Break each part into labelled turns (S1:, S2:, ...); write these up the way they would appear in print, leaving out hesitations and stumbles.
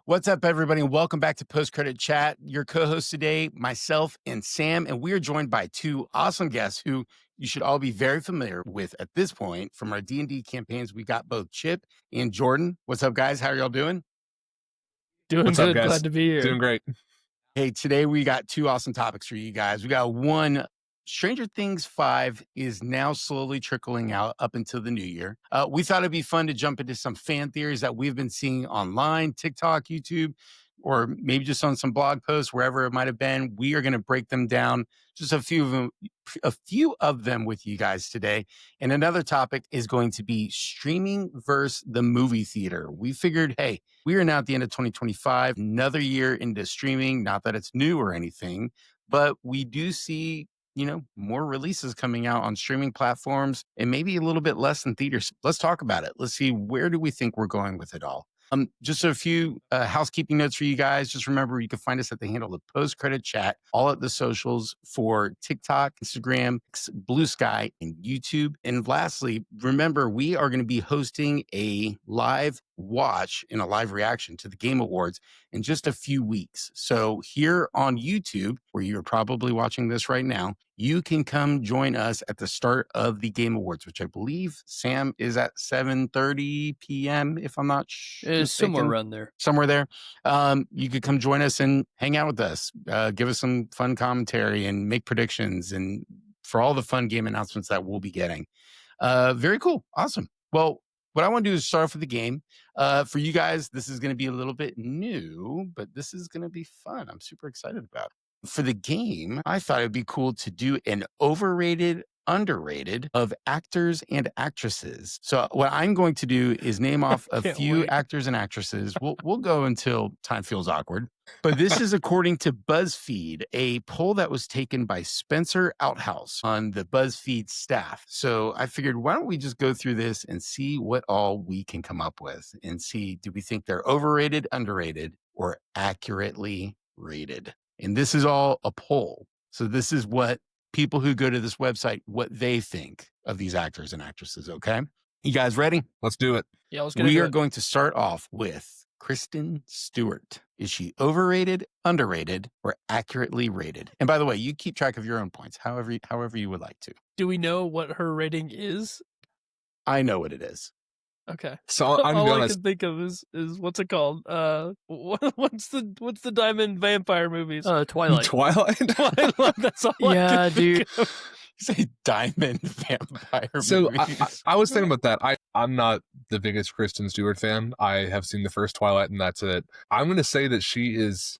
S1: What's up, everybody, and welcome back to Post Credit Chat. Your co-host today, myself and Sam, and we are joined by two awesome guests who you should all be very familiar with at this point from our D&D campaigns. We got both Chip and Jordan. What's up, guys? How are y'all doing?
S2: Doing
S3: What's
S2: good.
S3: up, guys?
S2: Glad to be here.
S3: Doing great.
S1: Hey, today we got two awesome topics for you guys. We got one, Stranger Things 5 is now slowly trickling out up until the new year. We thought it'd be fun to jump into some fan theories that we've been seeing online, TikTok, YouTube, or maybe just on some blog posts, wherever it might have been. We are going to break them down, just a few of them with you guys today. And another topic is going to be streaming versus the movie theater. We figured, hey, we are now at the end of 2025, another year into streaming. Not that it's new or anything, but we do see more releases coming out on streaming platforms and maybe a little bit less in theaters. Let's talk about it. Let's see, where do we think we're going with it all? Just a few housekeeping notes for you guys. Just remember, you can find us at the handle of Post Credit Chat, all at the socials for TikTok, Instagram, Blue Sky, and YouTube. And lastly, remember, we are going to be hosting a live watch and a live reaction to the Game Awards in just a few weeks. So here on YouTube, where you're probably watching this right now, you can come join us at the start of the Game Awards, which I believe, Sam, is at 7:30 p.m., if I'm not
S2: It's somewhere around there.
S1: Somewhere there. You could come join us and hang out with us, give us some fun commentary and make predictions and for all the fun game announcements that we'll be getting. Very cool. Awesome. Well, what I want to do is start off with the game. For you guys, this is going to be a little bit new, but this is going to be fun. I'm super excited about it. For the game, I thought it'd be cool to do an overrated, underrated of actors and actresses. So what I'm going to do is name off a few actors and actresses. We'll go until time feels awkward. But this is according to BuzzFeed, a poll that was taken by Spencer Outhouse on the BuzzFeed staff. So I figured, why don't we just go through this and see what all we can come up with and see, do we think they're overrated, underrated, or accurately rated? And this is all a poll. So this is what people who go to this website, what they think of these actors and actresses, okay? You guys ready?
S3: Let's do it.
S2: Yeah,
S1: We are going to start off with Kristen Stewart. Is she overrated, underrated, or accurately rated? And by the way, you keep track of your own points, however you would like to.
S2: Do we know what her rating is?
S1: I know what it is.
S2: Okay.
S3: So I'm
S2: all
S3: gonna be
S2: I
S3: honest.
S2: can think of is what's it called? What's the diamond vampire movies? Twilight.
S3: Twilight.
S2: Twilight. That's all.
S4: Yeah, dude.
S1: You say diamond vampire
S3: So
S1: movies.
S3: I was thinking about that. I'm not the biggest Kristen Stewart fan. I have seen the first Twilight, and that's it. I'm going to say that she is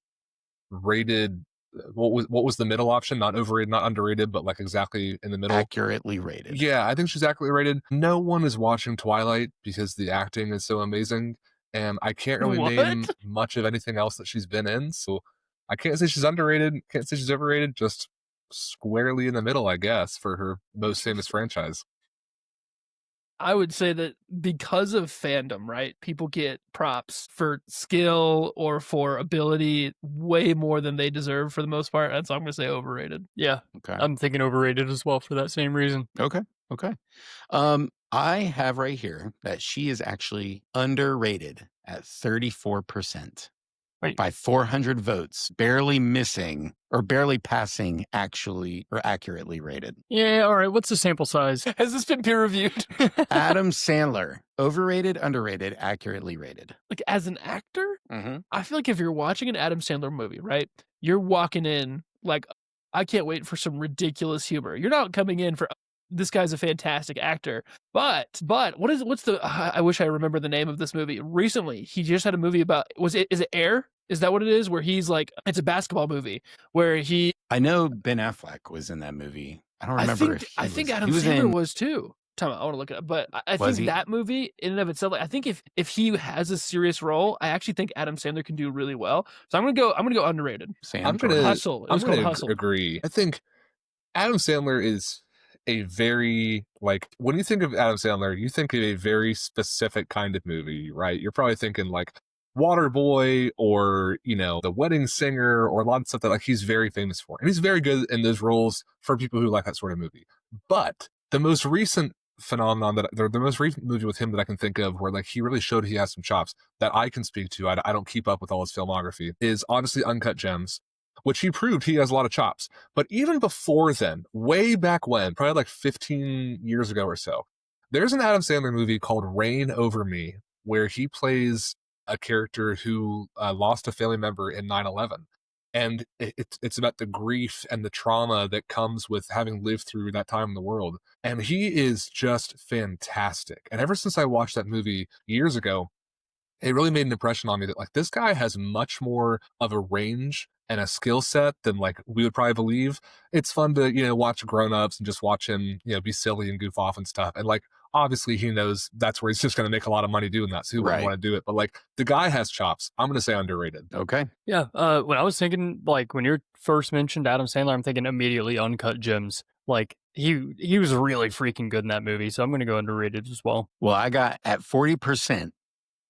S3: rated. What was the middle option? Not overrated, not underrated, but like exactly in the middle.
S1: Accurately rated.
S3: Yeah, I think she's accurately rated. No one is watching Twilight because the acting is so amazing, and I can't really name much of anything else that she's been in. So I can't say she's underrated, can't say she's overrated, just squarely in the middle, I guess, for her most famous franchise.
S2: I would say that because of fandom, right? People get props for skill or for ability way more than they deserve for the most part. And so I'm going to say overrated.
S4: Yeah,
S1: Okay.
S4: I'm thinking overrated as well for that same reason.
S1: Okay. I have right here that she is actually underrated at 34%.
S4: Wait.
S1: By 400 votes, barely missing or barely passing actually or accurately rated.
S4: Yeah, all right. What's the sample size?
S2: Has this been peer reviewed?
S1: Adam Sandler, overrated, underrated, accurately rated.
S2: Like as an actor,
S1: Mm-hmm.
S2: I feel like if you're watching an Adam Sandler movie, right, you're walking in like, I can't wait for some ridiculous humor. You're not coming in for, this guy's a fantastic actor. But what's the, I wish I remember the name of this movie. Recently, he just had a movie about, is it Air? Is that what it is? Where he's like, it's a basketball movie where he.
S1: I know Ben Affleck was in that movie. I don't remember
S2: I think Adam Sandler was too. Time out, I want to look it up. But I think that movie in and of itself, like, I think if he has a serious role, I actually think Adam Sandler can do really well. So I'm gonna go underrated.
S3: I'm gonna
S2: Hustle.
S3: I'm
S2: It's called
S3: gonna
S2: Hustle.
S3: agree. I think Adam Sandler is a very, like, when you think of Adam Sandler, you think of a very specific kind of movie, right? You're probably thinking like Waterboy or, The Wedding Singer or a lot of stuff that like he's very famous for. And he's very good in those roles for people who like that sort of movie. But the most recent phenomenon that the most recent movie with him that I can think of where like he really showed he has some chops that I can speak to. I don't keep up with all his filmography is honestly Uncut Gems, which he proved he has a lot of chops. But even before then, way back when, probably like 15 years ago or so, there's an Adam Sandler movie called Reign Over Me where he plays a character who lost a family member in 9/11. And it's about the grief and the trauma that comes with having lived through that time in the world. And he is just fantastic. And ever since I watched that movie years ago, it really made an impression on me that like this guy has much more of a range and a skill set than like we would probably believe. It's fun to, watch grown-ups and just watch him, be silly and goof off and stuff. And like obviously he knows that's where he's just gonna make a lot of money doing that. So who wouldn't want to do it? But like the guy has chops. I'm gonna say underrated.
S1: Okay.
S4: Yeah. When I was thinking, like, when you first mentioned Adam Sandler, I'm thinking immediately Uncut Gems. Like, he was really freaking good in that movie, so I'm going to go underrated as well.
S1: Well, I got at 40%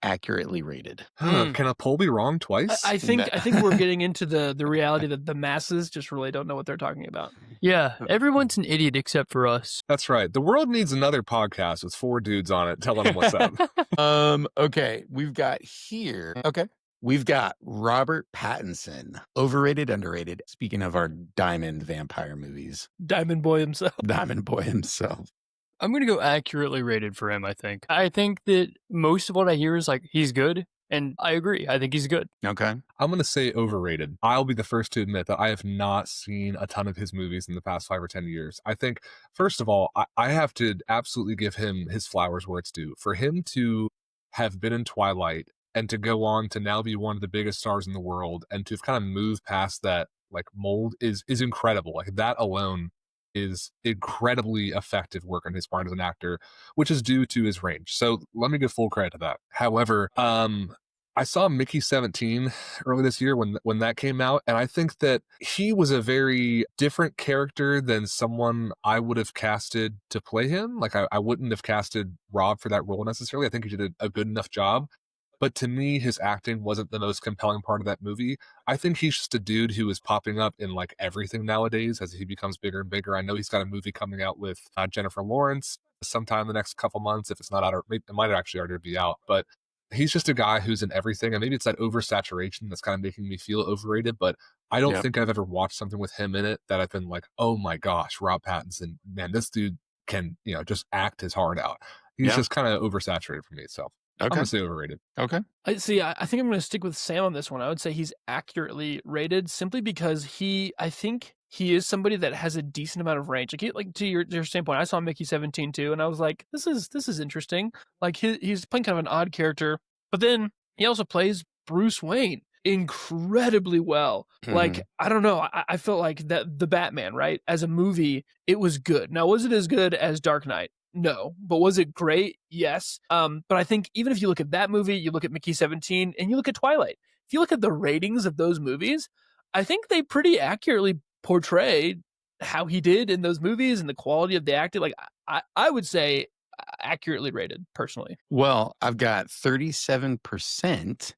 S1: accurately rated.
S3: Can a poll be wrong twice?
S2: I think we're getting into the reality that the masses just really don't know what they're talking about.
S4: Yeah, everyone's an idiot except for us.
S3: That's right. The world needs another podcast with 4 dudes on it telling them what's up.
S1: Okay, we've got here. Okay. We've got Robert Pattinson. Overrated, underrated. Speaking of our diamond vampire movies.
S2: Diamond Boy himself.
S1: Diamond Boy himself.
S4: I'm going to go accurately rated for him, I think. I think that most of what I hear is like, he's good. And I agree. I think he's good.
S1: Okay.
S3: I'm going to say overrated. I'll be the first to admit that I have not seen a ton of his movies in the past 5 or 10 years. I think, first of all, I have to absolutely give him his flowers where it's due. For him to have been in Twilight and to go on to now be one of the biggest stars in the world and to have kind of moved past that like mold is incredible. Like that alone is incredibly effective work on his part as an actor, which is due to his range. So let me give full credit to that. However, I saw Mickey 17 early this year when that came out, and I think that he was a very different character than someone I would have casted to play him. Like I wouldn't have casted Rob for that role necessarily. I think he did a good enough job. But to me, his acting wasn't the most compelling part of that movie. I think he's just a dude who is popping up in like everything nowadays as he becomes bigger and bigger. I know he's got a movie coming out with Jennifer Lawrence sometime in the next couple months. If it's not out, or it might actually already be out. But he's just a guy who's in everything. And maybe it's that oversaturation that's kind of making me feel overrated. But I don't think I've ever watched something with him in it that I've been like, oh my gosh, Rob Pattinson, man, this dude can, just act his heart out. He's just kind of oversaturated for me. So I'm going to say overrated.
S1: Okay.
S2: I think I'm going to stick with Sam on this one. I would say he's accurately rated simply because I think he is somebody that has a decent amount of range. Like to your standpoint, I saw Mickey 17 too, and I was like, this is interesting. Like he's playing kind of an odd character, but then he also plays Bruce Wayne incredibly well. Like, I don't know. I felt like that the Batman, right? As a movie, it was good. Now, was it as good as Dark Knight? No. But was it great? Yes. But I think even if you look at that movie, you look at Mickey 17, and you look at Twilight, if you look at the ratings of those movies, I think they pretty accurately portray how he did in those movies and the quality of the acting. Like, I would say accurately rated, personally.
S1: Well, I've got 37%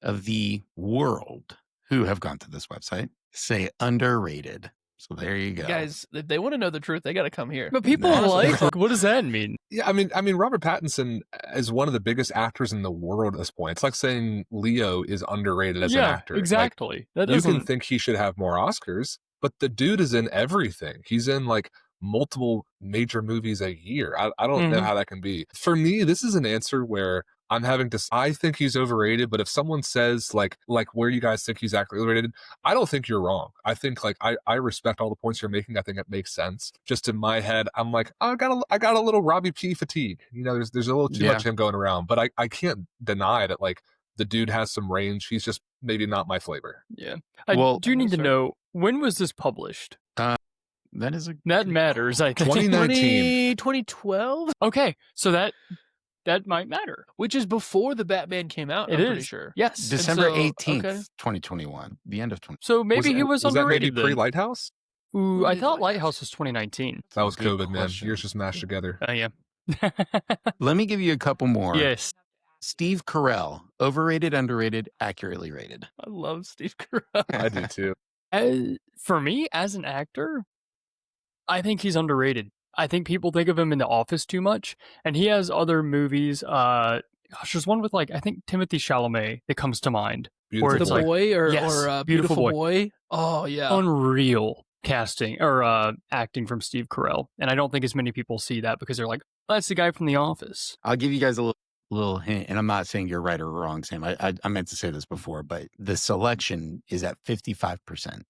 S1: of the world who have gone to this website say underrated. So there you go.
S2: Guys, if they want to know the truth, they got to come here.
S4: But people are like, what does that mean?
S3: Yeah, I mean, Robert Pattinson is one of the biggest actors in the world at this point. It's like saying Leo is underrated as an actor.
S4: Exactly.
S3: Like, you can think he should have more Oscars, but the dude is in everything. He's in like multiple major movies a year. I don't know how that can be. For me, this is an answer where I'm having to, I think he's overrated, but if someone says like where you guys think he's accurately rated, I don't think you're wrong. I think like, I respect all the points you're making. I think it makes sense. Just in my head, I'm like, oh, I got a little Robbie P fatigue. There's a little too much of him going around, but I can't deny that like the dude has some range. He's just maybe not my flavor.
S4: Yeah. I do need to know, when was this published?
S1: That
S4: matters, I think.
S3: 2019.
S2: 2012?
S4: Okay, so that might matter.
S2: Which is before the Batman came out, I'm pretty sure.
S4: Yes.
S1: December 18th, 2021. The end of 2020.
S4: So maybe he was underrated.
S3: Was that maybe pre-Lighthouse?
S4: Ooh, I thought Lighthouse was 2019.
S3: That was
S1: Good
S3: COVID,
S1: question.
S3: man. Years just mashed together.
S4: Yeah.
S1: Let me give you a couple more.
S4: Yes.
S1: Steve Carell, overrated, underrated, accurately rated.
S2: I love Steve Carell.
S3: I do too.
S4: For me, as an actor, I think he's underrated. I think people think of him in The Office too much, and he has other movies. Gosh, there's one with like I think Timothy Chalamet that comes to mind, where
S3: Beautiful
S4: it's
S2: The
S3: Boy.
S4: like
S2: Boy
S1: Yes.
S2: or
S4: Beautiful
S2: Beautiful
S4: Boy.
S2: Boy. Oh yeah.
S4: unreal casting or acting from Steve Carell, and I don't think as many people see that because they're like, oh, that's the guy from The Office.
S1: I'll give you guys a little hint, and I'm not saying you're right or wrong, Sam. I meant to say this before, but the selection is at 55%.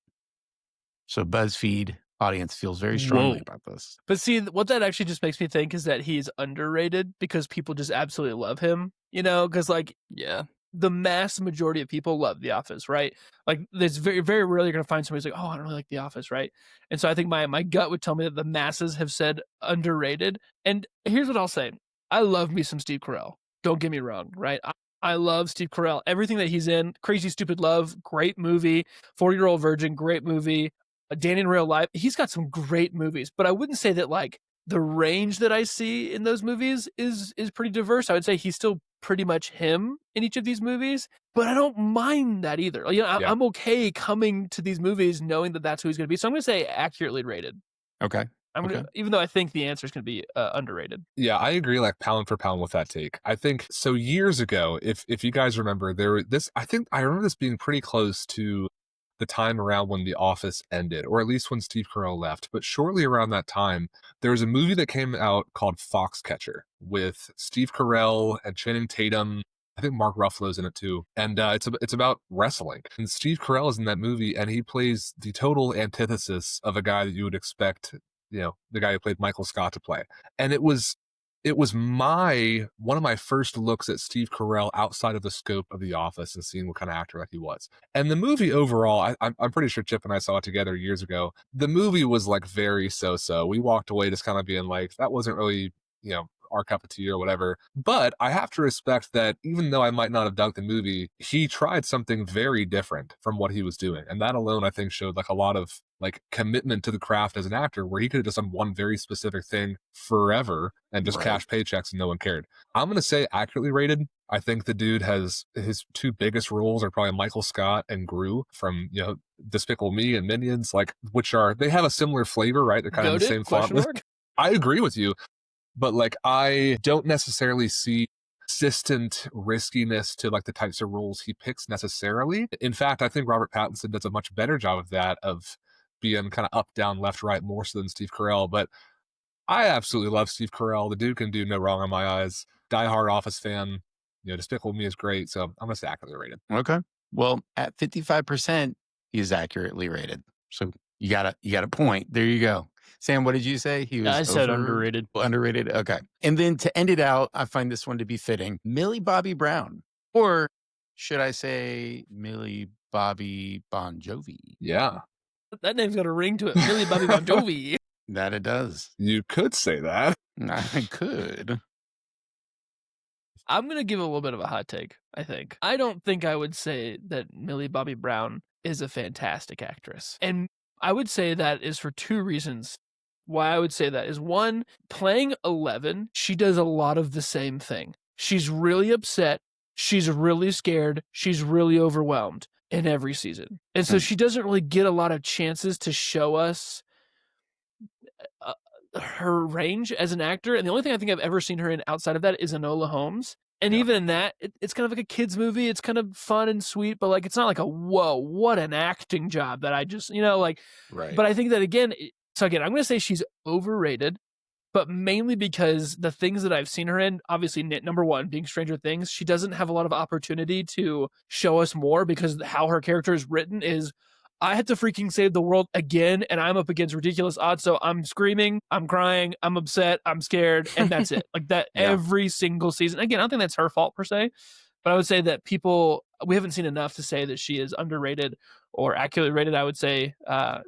S1: So BuzzFeed audience feels very strongly
S4: Whoa.
S1: about this.
S2: But see, what that actually just makes me think is that he's underrated because people just absolutely love him. Because like
S4: Yeah.
S2: the mass majority of people love The Office, right? Like there's very, very rarely you're gonna find somebody who's like, oh, I don't really like The Office, right? And so I think my gut would tell me that the masses have said underrated. And here's what I'll say: I love me some Steve Carell. Don't get me wrong, right? I love Steve Carell. Everything that he's in, Crazy Stupid Love, great movie. 40-Year-Old Virgin, great movie. Danny in Real Life, he's got some great movies. But I wouldn't say that like the range that I see in those movies is pretty diverse. I would say he's still pretty much him in each of these movies, but I don't mind that either.
S3: Yeah.
S2: I'm okay coming to these movies knowing that that's who he's going to be. So I'm going to say accurately rated.
S1: Okay.
S2: Even though I think the answer is going to be underrated.
S3: Yeah, I agree, like pound for pound with that take. I think so. Years ago, if you guys remember, there were this. I think I remember this being pretty close to the time around when The Office ended, or at least when Steve Carell left. But shortly around that time, there was a movie that came out called Foxcatcher with Steve Carell and Channing Tatum. I think Mark Ruffalo's in it too, and it's about wrestling. And Steve Carell is in that movie, and he plays the total antithesis of a guy that you would expect, the guy who played Michael Scott to play. And it was one of my first looks at Steve Carell outside of the scope of The Office and seeing what kind of actor he was. And the movie overall, I'm pretty sure Chip and I saw it together years ago. The movie was like very so-so. We walked away just kind of being like, that wasn't really, our cup of tea or whatever. But I have to respect that even though I might not have dug the movie, he tried something very different from what he was doing. And that alone, I think, showed like a lot of like commitment to the craft as an actor, where he could have just done one very specific thing forever and just cash paychecks and no one cared. I'm going to say accurately rated. I think the dude has his two biggest roles are probably Michael Scott and Gru from, Despicable Me and Minions, they have a similar flavor, right? They're kind of the same font. I agree with you. But like, I don't necessarily see consistent riskiness to like the types of roles he picks necessarily. In fact, I think Robert Pattinson does a much better job of that, of being kind of up, down, left, right more so than Steve Carell. But I absolutely love Steve Carell. The dude can do no wrong in my eyes. Die-hard Office fan. Despicable Me is great. So I'm going to say accurately rated.
S1: Okay. Well, at 55%, he is accurately rated. So you got a point. There you go. Sam, what did you say? He was
S4: I said underrated.
S1: Underrated. Okay. And then to end it out, I find this one to be fitting. Millie Bobby Brown. Or should I say Millie Bobby Bon Jovi?
S3: Yeah.
S2: That name's got a ring to it. Millie Bobby Bon Jovi.
S1: That it does.
S3: You could say that.
S1: I could.
S2: I'm going to give a little bit of a hot take, I think. I don't think I would say that Millie Bobby Brown is a fantastic actress. And I would say that is for two reasons. Why I would say that is, one, playing 11, she does a lot of the same thing. She's really upset. She's really scared. She's really overwhelmed in every season. And so she doesn't really get a lot of chances to show us her range as an actor. And the only thing I think I've ever seen her in outside of that is Enola Holmes. And even in that, it's kind of like a kid's movie. It's kind of fun and sweet, but like, it's not like a, whoa, what an acting job that I just, right. But I think that again, I'm going to say she's overrated, but mainly because the things that I've seen her in, obviously number one being Stranger Things, she doesn't have a lot of opportunity to show us more because how her character is written is, I had to freaking save the world again, and I'm up against ridiculous odds. So I'm screaming, I'm crying, I'm upset, I'm scared, and that's it. Like that every single season. Again, I don't think that's her fault per se, but I would say that we haven't seen enough to say that she is underrated or accurately rated. I would say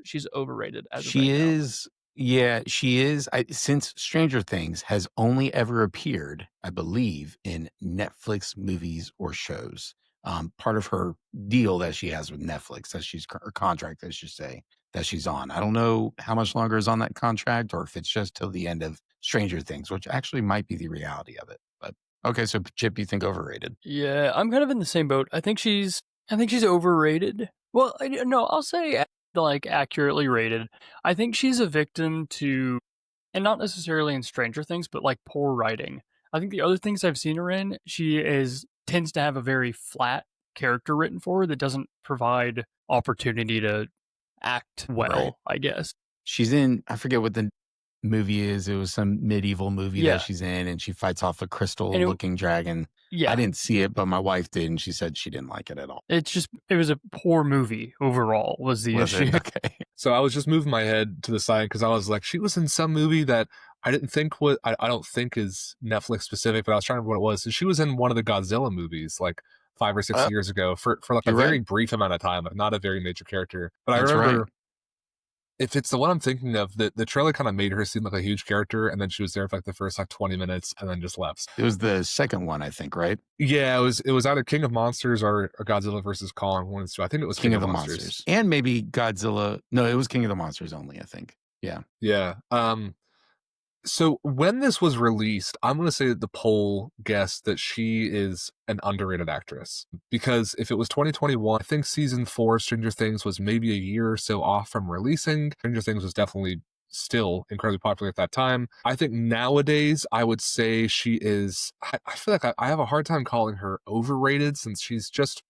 S2: she's overrated.
S1: She is. Yeah, she is. Since Stranger Things has only ever appeared, I believe, in Netflix movies or shows. Part of her deal that she has with Netflix, her contract, I should say, that she's on. I don't know how much longer is on that contract, or if it's just till the end of Stranger Things, which actually might be the reality of it. But okay, so Chip, you think overrated?
S4: Yeah, I'm kind of in the same boat. I think she's overrated. Well, no, I'll say like accurately rated. I think she's a victim to and not necessarily in Stranger Things, but like poor writing. I think the other things I've seen her in, she tends to have a very flat character written for her that doesn't provide opportunity to act
S1: Right.
S4: well, I guess.
S1: She's in, I forget what the movie is. It was some medieval movie
S4: Yeah.
S1: that she's in, and she fights off a crystal
S4: And
S1: looking dragon.
S4: Yeah.
S1: I didn't see it, but my wife did, and she said she didn't like it at all.
S4: It was a poor movie overall was the
S1: Was it?
S4: issue.
S1: Okay.
S3: So I was just moving my head to the side because I was like, she was in some movie that I didn't think was, I don't think is Netflix specific, but I was trying to remember what it was. So she was in one of the Godzilla movies like 5 or 6 years ago for like a
S1: You're
S3: very
S1: right.
S3: brief amount of time, like not a very major character. But
S1: That's
S3: I remember
S1: right.
S3: if it's the one I'm thinking of, the trailer kind of made her seem like a huge character, and then she was there for like the first like 20 minutes and then just left.
S1: It was the second one, I think, right?
S3: Yeah, it was either King of Monsters or Godzilla versus Kong. One of the two. I think it was
S1: King of the Monsters. And maybe Godzilla. No, it was King of the Monsters only, I think. Yeah.
S3: Yeah. So when this was released, I'm going to say that the poll guessed that she is an underrated actress, because if it was 2021, I think season 4 of Stranger Things was maybe a year or so off from releasing. Stranger Things was definitely still incredibly popular at that time. I think nowadays I would say she is, I feel like I have a hard time calling her overrated, since she's just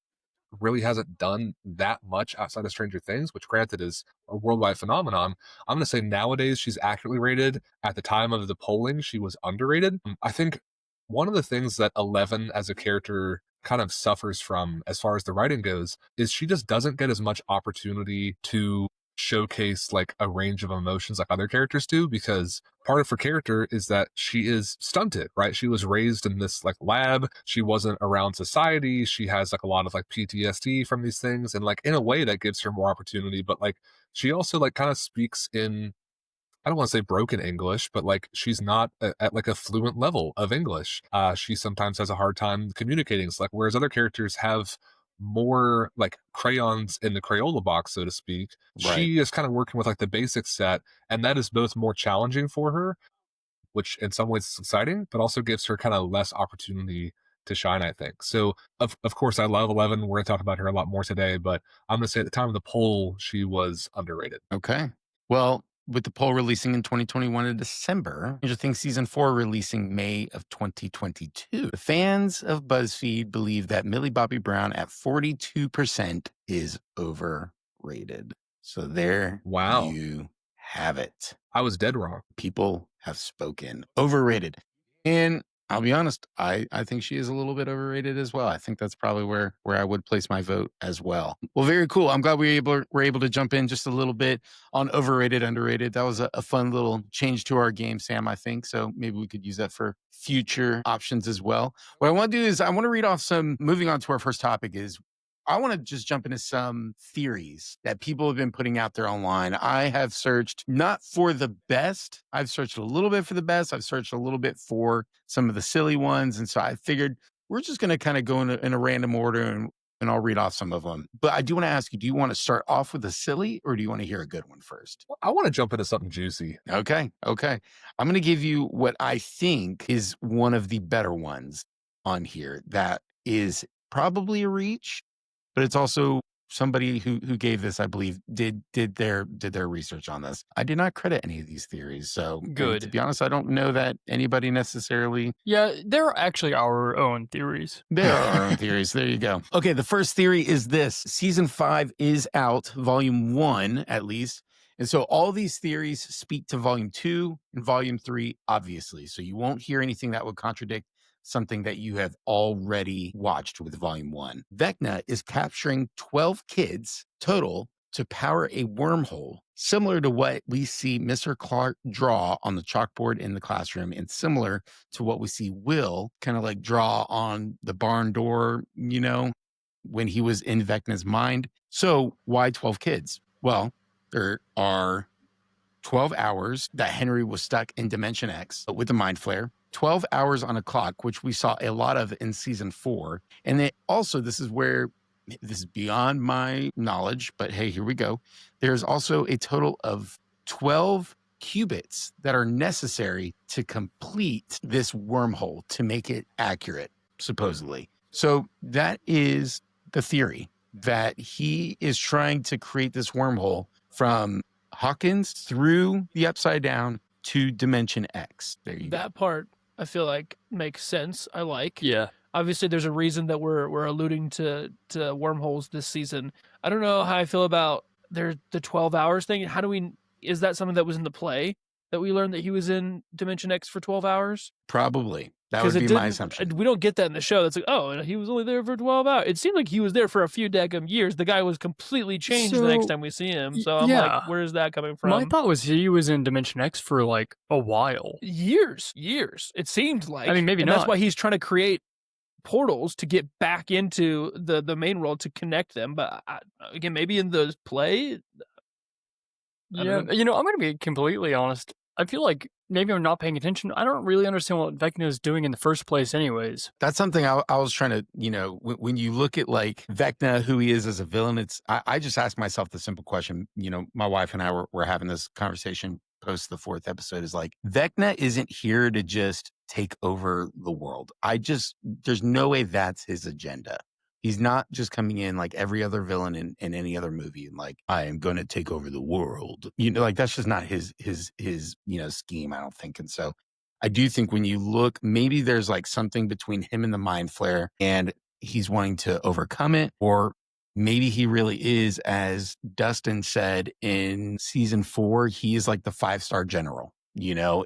S3: really hasn't done that much outside of Stranger Things, which granted is a worldwide phenomenon. I'm going to say nowadays she's accurately rated. At the time of the polling, she was underrated. I think one of the things that Eleven as a character kind of suffers from as far as the writing goes is she just doesn't get as much opportunity to showcase like a range of emotions like other characters do, because part of her character is that she is stunted, right? She was raised in this like lab, she wasn't around society, she has like a lot of like PTSD from these things, and like in a way that gives her more opportunity, but like she also like kind of speaks in, I don't want to say broken English, but like she's not at like a fluent level of English. She sometimes has a hard time communicating. So like, whereas other characters have more like crayons in the Crayola box, so to speak,
S1: Right.
S3: she is kind of working with like the basic set, and that is both more challenging for her, which in some ways is exciting, but also gives her kind of less opportunity to shine, I think. So of course I love Eleven. We're gonna talk about her a lot more today, but I'm gonna say at the time of the poll, she was underrated.
S1: Okay. Well, with the poll releasing in 2021 in December, Stranger Things season 4 releasing May of 2022, the fans of BuzzFeed believe that Millie Bobby Brown at 42% is overrated. So there
S3: Wow.
S1: you have it.
S3: I was dead wrong.
S1: People have spoken. Overrated. And I'll be honest, I think she is a little bit overrated as well. I think that's probably where I would place my vote as well. Well, very cool. I'm glad we were able to jump in just a little bit on overrated, underrated. That was a fun little change to our game, Sam, I think. So maybe we could use that for future options as well. What I want to do is I want to read off moving on to our first topic is I want to just jump into some theories that people have been putting out there online. I have searched not for the best. I've searched a little bit for the best. I've searched a little bit for some of the silly ones. And so I figured we're just going to kind of go in a random order and I'll read off some of them. But I do want to ask you, do you want to start off with a silly or do you want to hear a good one first?
S3: I want to jump into something juicy.
S1: Okay. I'm going to give you what I think is one of the better ones on here that is probably a reach, but it's also somebody who gave this, I believe, did their research on this. I did not credit any of these theories. So
S4: Good.
S1: to be honest, I don't know that anybody necessarily.
S4: Yeah, they're actually our own theories.
S1: There are our own theories. There you go. Okay, the first theory is this. Season 5 is out, volume 1 at least. And so all these theories speak to volume 2 and volume 3, obviously. So you won't hear anything that would contradict something that you have already watched with volume 1. Vecna is capturing 12 kids total to power a wormhole, similar to what we see Mr. Clark draw on the chalkboard in the classroom, and similar to what we see Will kind of like draw on the barn door, when he was in Vecna's mind. So why 12 kids? Well, there are 12 hours that Henry was stuck in Dimension X with the Mind Flare, 12 hours on a clock, which we saw a lot of in season 4. And then also, this is beyond my knowledge, but hey, here we go. There's also a total of 12 qubits that are necessary to complete this wormhole to make it accurate, supposedly. So that is the theory, that he is trying to create this wormhole from Hawkins through the Upside Down to Dimension X. There you go.
S2: That part I feel like makes sense. I like.
S4: Yeah.
S2: Obviously, there's a reason that we're alluding to wormholes this season. I don't know how I feel about the 12 hours thing. How do we? Is that something that was in the play that we learned that he was in Dimension X for 12 hours?
S1: Probably. That
S2: 'Cause
S1: would
S2: it
S1: be my
S2: didn't-
S1: assumption.
S2: We don't get that in the show. That's like, oh, he was only there for 12 hours. It seemed like he was there for a few daggum years. The guy was completely changed the next
S4: So,
S2: time we see him.
S4: y-
S2: So I'm
S4: yeah.
S2: like, where is that coming from?
S4: My thought was he was in Dimension X for like a while.
S2: Years. It seemed like.
S4: I mean, maybe
S2: and
S4: not.
S2: That's why he's trying to create portals to get back into the main world to connect them. But again, maybe in the play. I
S4: Yeah,
S2: don't know.
S4: you know, I'm going to be completely honest. I feel like maybe I'm not paying attention. I don't really understand what Vecna is doing in the first place, anyways.
S1: That's something I was trying to, when you look at like Vecna, who he is as a villain, I just asked myself the simple question. My wife and I were having this conversation post the 4th episode, is like, Vecna isn't here to just take over the world. There's no way that's his agenda. He's not just coming in like every other villain in any other movie and like, I am going to take over the world. Like that's just not his scheme, I don't think. And so I do think when you look, maybe there's like something between him and the Mind Flare and he's wanting to overcome it, or maybe he really is, as Dustin said in season 4, he is like the 5-star general,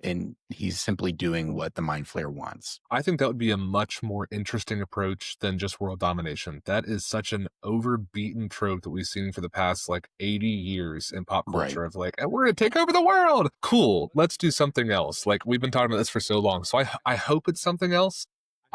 S1: and he's simply doing what the Mind Flare wants.
S3: I think that would be a much more interesting approach than just world domination. That is such an overbeaten trope that we've seen for the past like 80 years in pop culture.
S1: Right.
S3: Of like, we're going to take over the world. Cool. Let's do something else. Like, we've been talking about this for so long. So I hope it's something else.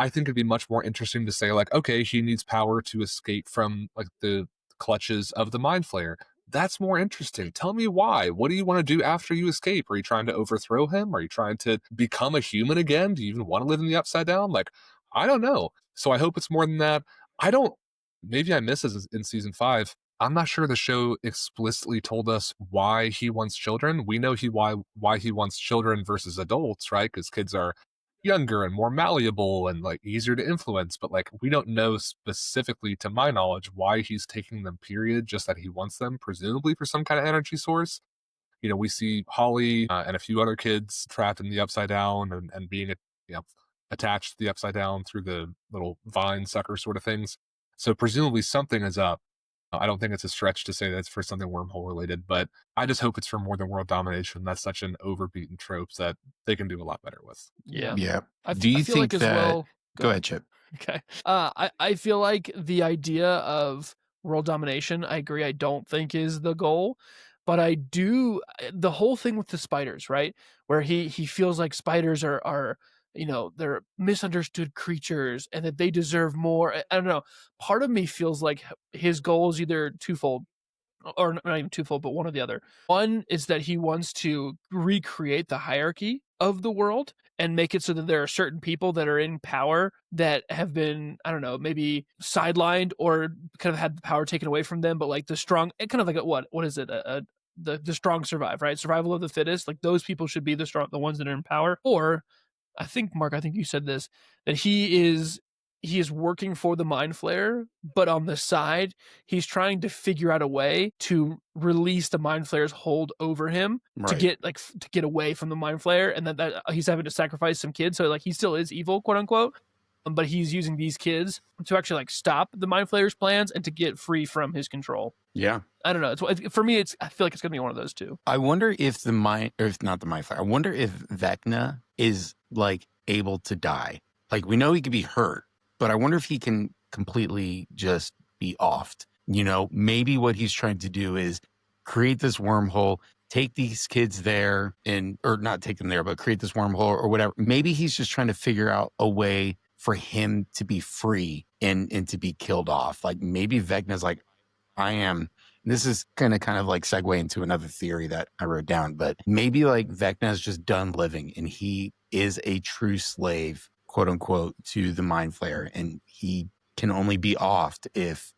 S3: I think it'd be much more interesting to say like, okay, he needs power to escape from like the clutches of the Mind Flayer. That's more interesting. Tell me why. What do you want to do after you escape? Are you trying to overthrow him? Are you trying to become a human again? Do you even want to live in the Upside Down? Like, I don't know. So I hope it's more than that. Maybe I missed this in season 5. I'm not sure the show explicitly told us why he wants children. We know why he wants children versus adults, right? Because kids are younger and more malleable and like easier to influence, but like we don't know specifically, to my knowledge, why he's taking them, period. Just that he wants them, presumably for some kind of energy source. We see Holly and a few other kids trapped in the Upside Down and being attached to the Upside Down through the little vine sucker sort of things. So presumably something is up. I don't think it's a stretch to say that's for something wormhole related, but I just hope it's for more than world domination. That's such an overbeaten trope that they can do a lot better with.
S2: Yeah.
S1: Yeah.
S2: Do you
S1: think
S2: as
S1: that?
S2: well?
S1: Go ahead, Chip.
S2: Okay. I feel like the idea of world domination, I agree, I don't think is the goal, but I do. The whole thing with the spiders, right, where he feels like spiders are they're misunderstood creatures and that they deserve more. I don't know. Part of me feels like his goal is either twofold, or not even twofold, but one or the other. One is that he wants to recreate the hierarchy of the world and make it so that there are certain people that are in power that have been, I don't know, maybe sidelined or kind of had the power taken away from them, but like the strong, kind of like what is it? The strong survive, right? Survival of the fittest. Like those people should be the ones that are in power. Or I think, Mark, you said this, that he is working for the Mind Flayer, but on the side, he's trying to figure out a way to release the Mind Flayer's hold over him to get away from the Mind Flayer, and that he's having to sacrifice some kids. So like he still is evil, quote unquote, but he's using these kids to actually like stop the Mind Flayer's plans and to get free from his control.
S1: Yeah.
S2: I don't know. For me, I feel like it's gonna be one of those two.
S1: I wonder if if not the Mind Flayer, I wonder if Vecna is like able to die. Like we know he could be hurt, but I wonder if he can completely just be offed. Maybe what he's trying to do is create this wormhole, take these kids there or not take them there, but create this wormhole or whatever. Maybe he's just trying to figure out a way for him to be free and to be killed off. Like maybe Vecna's like, this is kind of like segue into another theory that I wrote down, but maybe like Vecna is just done living and he is a true slave, quote unquote, to the Mind Flayer, and he can only be offed if,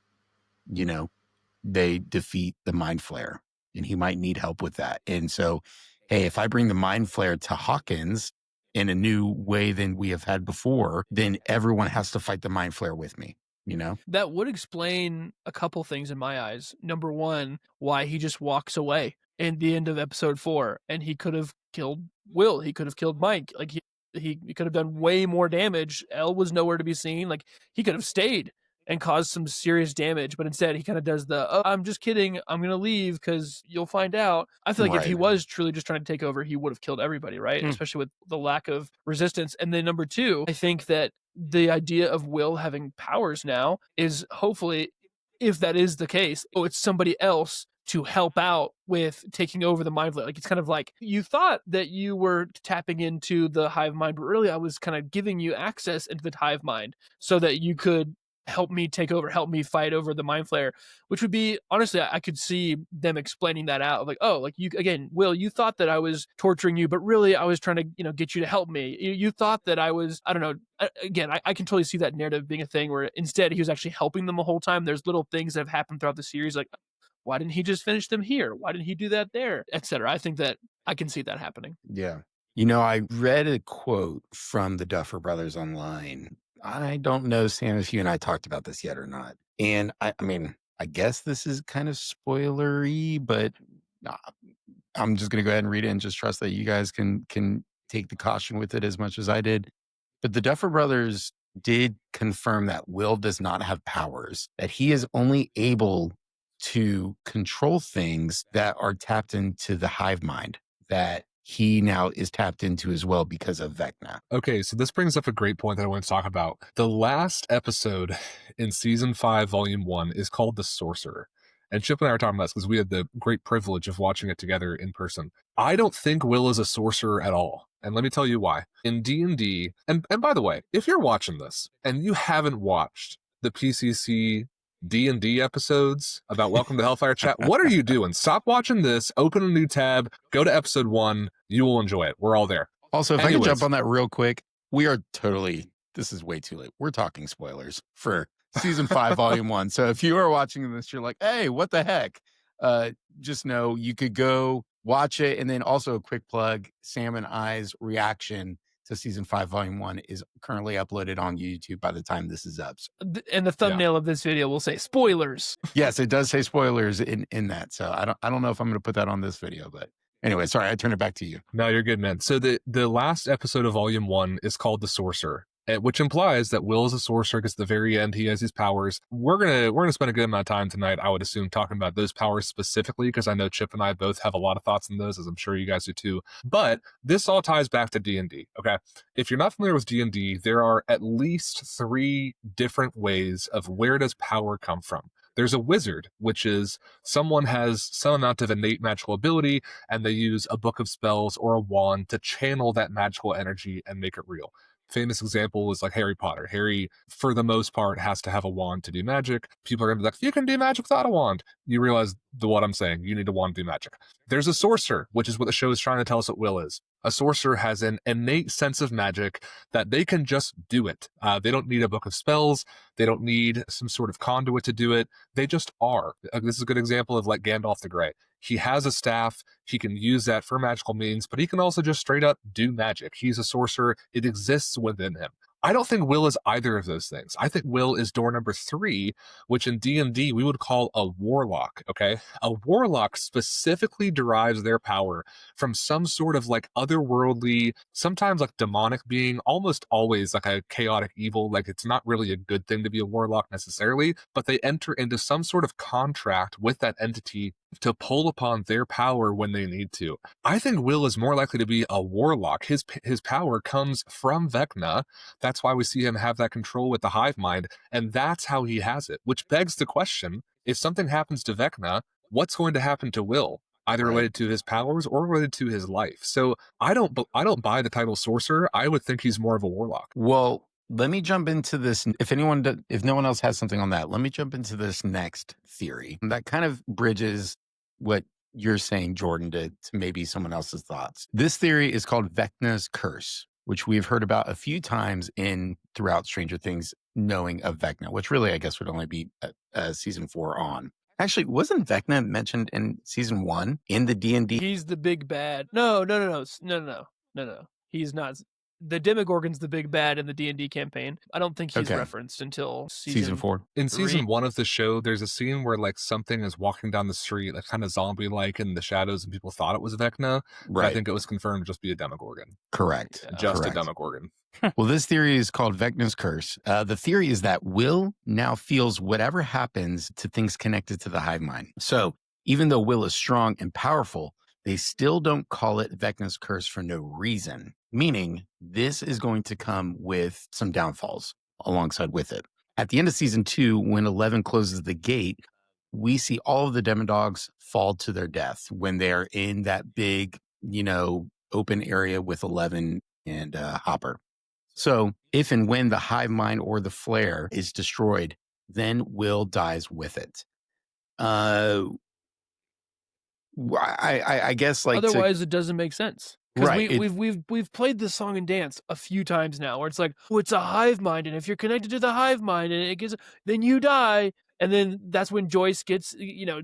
S1: they defeat the Mind Flayer, and he might need help with that. And so, hey, if I bring the Mind Flayer to Hawkins in a new way than we have had before, then everyone has to fight the Mind Flayer with me.
S2: That would explain a couple things in my eyes. Number one, why he just walks away in the end of episode 4, and he could have killed Will. He could have killed Mike. Like he could have done way more damage. Elle was nowhere to be seen. Like he could have stayed and caused some serious damage, but instead he kind of does the, oh, I'm just kidding, I'm gonna leave because you'll find out. I feel like if he
S1: Right.
S2: was truly just trying to take over, he would have killed everybody, right? Especially with the lack of resistance. And then number 2, I think that the idea of Will having powers now is hopefully, if that is the case, oh, it's somebody else to help out with taking over the mind flayer. Like it's kind of like you thought that you were tapping into the hive mind, but really I was kind of giving you access into the hive mind so that you could help me take over, help me fight over the mind flayer, which would be, honestly, I could see them explaining that out. Like, oh, like you, again, Will, you thought that I was torturing you, but really I was trying to, get you to help me. You thought that I was, I don't know. Again, I can totally see that narrative being a thing where instead he was actually helping them the whole time. There's little things that have happened throughout the series, like, why didn't he just finish them here? Why didn't he do that there? Etc. I think that I can see that happening.
S1: Yeah. I read a quote from the Duffer Brothers online. I don't know, Sam, if you and I talked about this yet or not. And I mean, I guess this is kind of spoilery, but uh, I'm just going to go ahead and read it and just trust that you guys can take the caution with it as much as I did. But the Duffer Brothers did confirm that Will does not have powers, that he is only able to control things that are tapped into the hive mind, that he now is tapped into as well because of Vecna.
S3: Okay, so this brings up a great point that I want to talk about. The last episode in season 5, volume 1 is called The Sorcerer. And Chip and I were talking about this because we had the great privilege of watching it together in person. I don't think Will is a sorcerer at all. And let me tell you why. In D&D, and by the way, if you're watching this and you haven't watched the PCC D&D episodes about Welcome to Hellfire Chat, what are you doing? Stop watching this, open a new tab, go to episode 1. You will enjoy it. We're all there.
S1: Also, if I
S3: Anyways.
S1: could jump on that real quick, we are totally, this is way too late. We're talking spoilers for season 5, volume 1. So if you are watching this, you're like, hey, what the heck? Just know you could go watch it. And then also a quick plug, Sam and I's reaction to season 5, volume 1 is currently uploaded on YouTube by the time this is up.
S2: And the thumbnail of this video will say spoilers.
S1: Yes, it does say spoilers in that. So I don't know if I'm going to put that on this video, but anyway, sorry, I turn it back to you.
S3: No, you're good, man. So the last episode of volume 1 is called The Sorcerer, which implies that Will is a sorcerer because at the very end he has his powers. We're gonna spend a good amount of time tonight, I would assume, talking about those powers specifically, because I know Chip and I both have a lot of thoughts on those, as I'm sure you guys do too. But this all ties back to D&D, okay? If you're not familiar with D&D, there are at least 3 different ways of where does power come from. There's a wizard, which is someone has some amount of innate magical ability, and they use a book of spells or a wand to channel that magical energy and make it real. Famous example is like Harry Potter. Harry, for the most part, has to have a wand to do magic. People are going to be like, you can do magic without a wand. You realize what I'm saying. You need a wand to do magic. There's a sorcerer, which is what the show is trying to tell us what Will is. A sorcerer has an innate sense of magic that they can just do it. They don't need a book of spells. They don't need some sort of conduit to do it. They just are. This is a good example of like Gandalf the Grey. He has a staff. He can use that for magical means, but he can also just straight up do magic. He's a sorcerer. It exists within him. I don't think Will is either of those things. I think Will is door number 3, which in D&D we would call a warlock, okay? A warlock specifically derives their power from some sort of like otherworldly, sometimes like demonic being, almost always like a chaotic evil. Like it's not really a good thing to be a warlock necessarily, but they enter into some sort of contract with that entity to pull upon their power when they need to. I think Will is more likely to be a warlock. His power comes from Vecna. That's why we see him have that control with the hive mind, and that's how he has it, which begs the question, if something happens to Vecna, what's going to happen to Will? Either related to his powers or related to his life. So I don't buy the title sorcerer. I would think he's more of a warlock.
S1: Well, let me jump into this. If no one else has something on that, let me jump into this next theory that kind of bridges what you're saying, Jordan, to maybe someone else's thoughts. This theory is called Vecna's curse, which we've heard about a few times throughout Stranger Things, knowing of Vecna, which really I guess would only be season 4 on. Actually, wasn't Vecna mentioned in season 1 in the D&D?
S2: He's the big bad. No. He's not. the Demogorgon's the big bad in the D&D campaign. I don't think he's
S1: Okay.
S2: referenced until
S1: Season 4.
S3: In
S2: Three.
S3: season 1 of the show, there's a scene where like something is walking down the street, like kind of zombie-like in the shadows, and people thought it was Vecna. But I
S1: Right.
S3: think it was confirmed to just be a Demogorgon.
S1: Correct.
S2: Yeah.
S3: Just
S1: Correct.
S3: a Demogorgon.
S1: Well, this theory is called Vecna's curse. The theory is that Will now feels whatever happens to things connected to the hive mind. So even though Will is strong and powerful, they still don't call it Vecna's curse for no reason, meaning this is going to come with some downfalls alongside with it. At the end of season 2, when 11 closes the gate, we see all of the Demodogs fall to their death when they're in that big, open area with 11 and Hopper. So if and when the hive mind or the flare is destroyed, then Will dies with it. I guess like
S2: otherwise it doesn't make sense. Because
S1: Right,
S2: we've played this song and dance a few times now, where it's like, oh, it's a hive mind, and if you're connected to the hive mind, and it gets, then you die, and then that's when Joyce gets,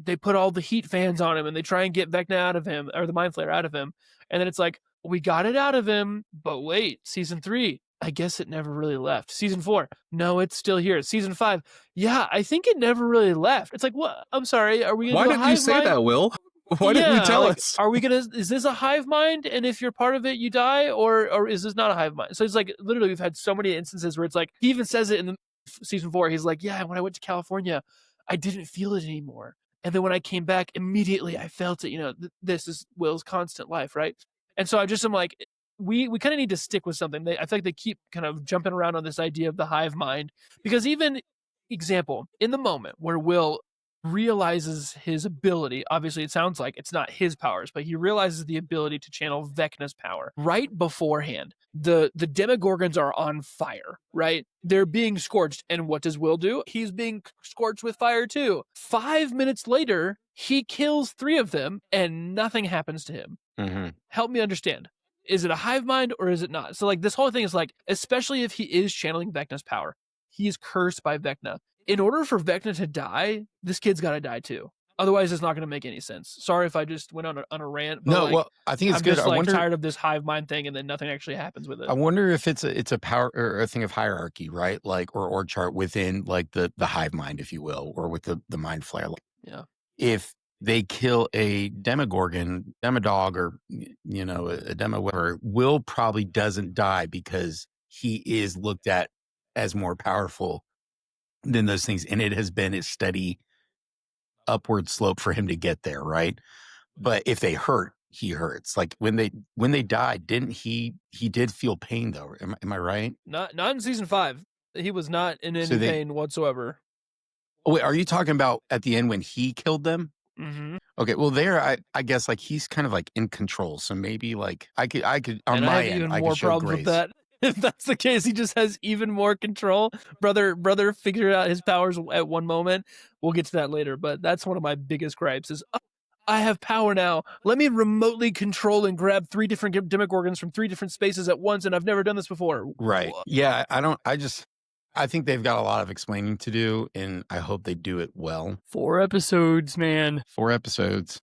S2: they put all the heat fans on him, and they try and get Vecna out of him, or the mind flare out of him, and then it's like, we got it out of him, but wait, season 3, I guess it never really left. Season 4, no, it's still here. Season 5, yeah, I think it never really left. It's like, what? I'm sorry, are we gonna
S3: Why
S2: do a
S3: didn't you
S2: hive
S3: say
S2: mind?
S3: that, Will? Why didn't you tell
S2: like,
S3: us?
S2: Are we gonna? Is this a hive mind? And if you're part of it, you die, or is this not a hive mind? So it's like literally, we've had so many instances where it's like he even says it in the season 4. He's like, yeah, when I went to California, I didn't feel it anymore, and then when I came back, immediately I felt it. This is Will's constant life, right? And so I'm like, we kind of need to stick with something. I feel like they keep kind of jumping around on this idea of the hive mind, because even example in the moment where Will realizes his ability. Obviously, it sounds like it's not his powers, but he realizes the ability to channel Vecna's power. Right beforehand, the Demogorgons are on fire, right? They're being scorched. And what does Will do? He's being scorched with fire too. 5 minutes later, he kills 3 of them and nothing happens to him.
S1: Mm-hmm.
S2: Help me understand. Is it a hive mind or is it not? So like this whole thing is like, especially if he is channeling Vecna's power, he is cursed by Vecna. In order for Vecna to die, this kid's got to die too. Otherwise, it's not going to make any sense. Sorry if I just went on a rant. But
S1: No, well, I think it's
S2: I'm
S1: good.
S2: just
S1: I wonder,
S2: tired of this hive mind thing, and then nothing actually happens with it.
S1: I wonder if it's a power or a thing of hierarchy, right? Like or org chart within like the hive mind, if you will, or with the mind flare.
S2: Yeah.
S1: If they kill a Demogorgon, Demodog, or a Demo, whatever, Will probably doesn't die because he is looked at as more powerful than those things, and it has been a steady upward slope for him to get there, right? But if they hurt, he hurts. Like when they died, didn't he did feel pain though? Am I right?
S2: Not in season 5. He was not in any pain whatsoever.
S1: Oh, wait, are you talking about at the end when he killed them?
S2: Mm-hmm.
S1: Okay, well there I guess like he's kind of like in control, so maybe like I could on
S2: and
S1: my
S2: I have
S1: end
S2: even
S1: I
S2: more
S1: could show
S2: problems
S1: grace.
S2: with that. If that's the case, he just has even more control. Brother figured out his powers at one moment. We'll get to that later, but that's one of my biggest gripes is, oh, I have power now. Let me remotely control and grab 3 different Demogorgons from 3 different spaces at once, and I've never done this before.
S1: Right. Yeah, I think they've got a lot of explaining to do, and I hope they do it well.
S4: 4 episodes, man.
S1: 4 episodes.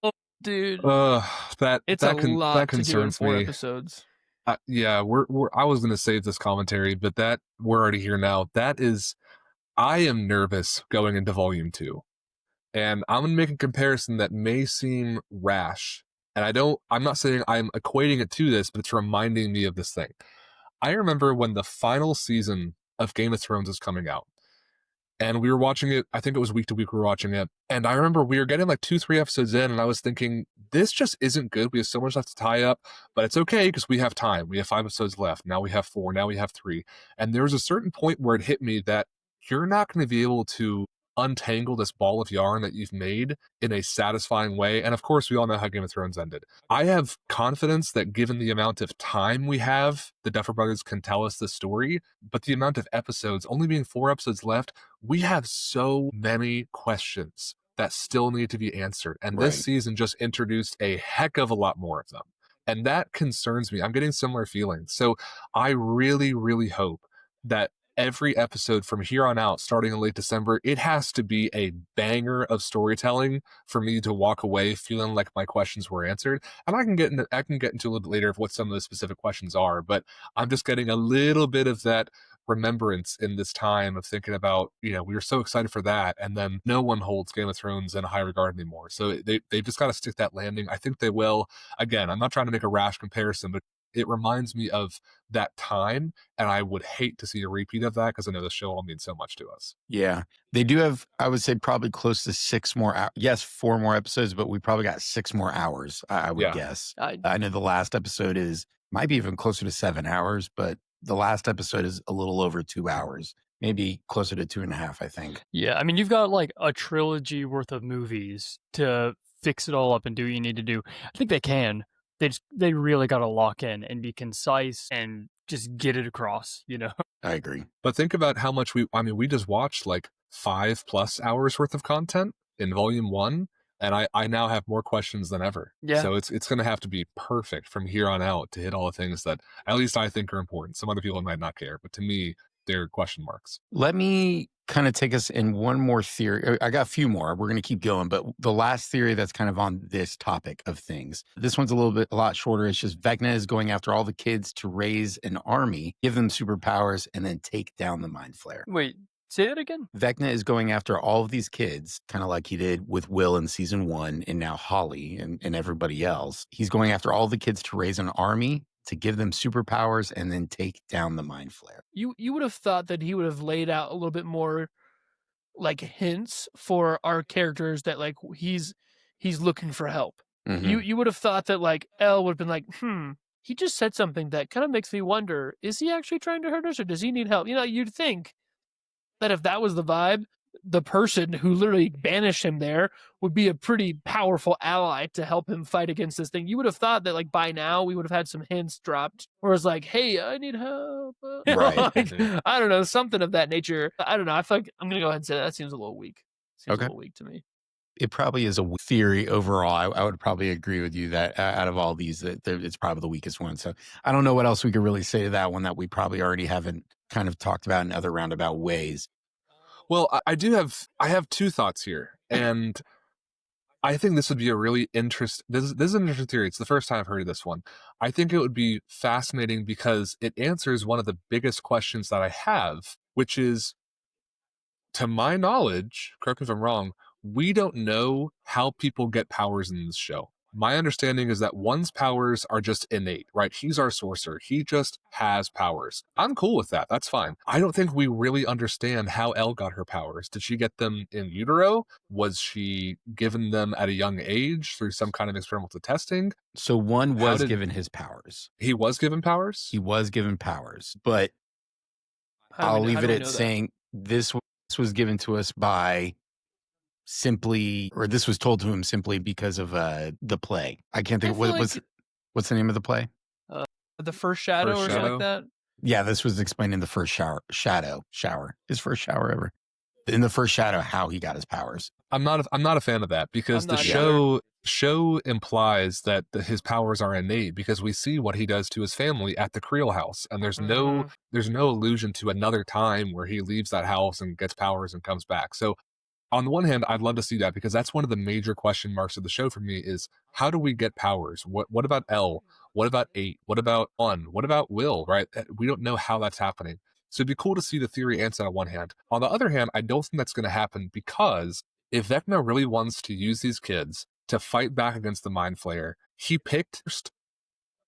S2: Oh, dude.
S3: It's a
S2: lot
S3: that
S2: to do in
S3: concerns
S2: 4
S3: me.
S2: episodes.
S3: Yeah, I was gonna save this commentary, but that we're already here now. I am nervous going into volume 2, and I'm gonna make a comparison that may seem rash, and I'm not saying I'm equating it to this, but it's reminding me of this thing. I remember when the final season of Game of Thrones was coming out, and we were watching it. I think it was week to week we were watching it, and I remember we were getting like 2-3 episodes in, and I was thinking, this just isn't good. We have so much left to tie up, but it's okay because we have time. We have 5 episodes left. Now we have 4. Now we have 3. And there was a certain point where it hit me that you're not going to be able to untangle this ball of yarn that you've made in a satisfying way. And of course, we all know how Game of Thrones ended. I have confidence that given the amount of time we have, the Duffer Brothers can tell us the story, but the amount of episodes, only being 4 episodes left, we have so many questions that still need to be answered. And this season just introduced a heck of a lot more of them. And that concerns me. I'm getting similar feelings. So I really, really hope that every episode from here on out, starting in late December, it has to be a banger of storytelling for me to walk away feeling like my questions were answered. And I can get into a little bit later of what some of those specific questions are, but I'm just getting a little bit of that remembrance in this time of thinking about, we were so excited for that, and then no one holds Game of Thrones in high regard anymore. So they've just got to stick that landing. I think they will. Again, I'm not trying to make a rash comparison, but it reminds me of that time, and I would hate to see a repeat of that because I know the show all means so much to us.
S1: Yeah. They do have, I would say, probably close to 6 more hours. Yes, 4 more episodes, but we probably got 6 more hours, I would guess. I know the last episode might be even closer to 7 hours, but the last episode is a little over 2 hours, maybe closer to 2.5, I think.
S4: Yeah, I mean, you've got like a trilogy worth of movies to fix it all up and do what you need to do. I think they can. They really got to lock in and be concise and just get it across,
S1: I agree.
S3: But think about how much we just watched like 5+ hours worth of content in volume 1, and I now have more questions than ever.
S4: Yeah.
S3: So it's going to have to be perfect from here on out to hit all the things that at least I think are important. Some other people might not care, but to me, they're question marks.
S1: Let me kind of take us in one more theory. I got a few more. We're going to keep going, but the last theory that's kind of on this topic of things. This one's a lot shorter. It's just Vecna is going after all the kids to raise an army, give them superpowers, and then take down the Mind Flayer.
S4: Wait, say that again?
S1: Vecna is going after all of these kids, kind of like he did with Will in season 1 and now Holly and everybody else. He's going after all the kids to raise an army, to give them superpowers, and then take down the Mind Flayer.
S2: You would have thought that he would have laid out a little bit more like hints for our characters that like he's looking for help.
S1: Mm-hmm.
S2: You would have thought that like Elle would have been like, he just said something that kind of makes me wonder, is he actually trying to hurt us or does he need help? You'd think that if that was the vibe, the person who literally banished him there would be a pretty powerful ally to help him fight against this thing. You would have thought that like by now we would have had some hints dropped where it's like, hey, I need help.
S1: Right.
S2: Like, I don't know, something of that nature. I don't know. I feel like I'm going to go ahead and say that seems a little weak. Seems a little weak to me.
S1: It probably is a theory overall. I would probably agree with you that out of all these, that it's probably the weakest one. So I don't know what else we could really say to that one that we probably already haven't kind of talked about in other roundabout ways.
S3: Well, I have 2 thoughts here, and I think this would be a really this is an interesting theory. It's the first time I've heard of this one. I think it would be fascinating because it answers one of the biggest questions that I have, which is, to my knowledge, correct me if I'm wrong, we don't know how people get powers in this show. My understanding is that one's powers are just innate, right? He's our sorcerer. He just has powers. I'm cool with that. That's fine. I don't think we really understand how Elle got her powers. Did she get them in utero? Was she given them at a young age through some kind of experimental testing?
S1: So one was given his powers.
S3: He was given powers?
S1: He was given powers, but I'll leave it at saying this was given to us by this was told to him simply because of the play. I can't think of what's the name of the play?
S2: The First Shadow or something like that?
S1: Yeah, this was explained in the first shower. His first shower ever. In the first Shadow, how he got his powers.
S3: I'm not a fan of that because the show implies that his powers are innate because we see what he does to his family at the Creel house, and there's no allusion to another time where he leaves that house and gets powers and comes back. So on the one hand, I'd love to see that because that's one of the major question marks of the show for me is how do we get powers? What about Elle? What about 8? What about 1? What about Will, right? We don't know how that's happening. So it'd be cool to see the theory answered on one hand. On the other hand, I don't think that's going to happen because if Vecna really wants to use these kids to fight back against the Mind Flayer, he picked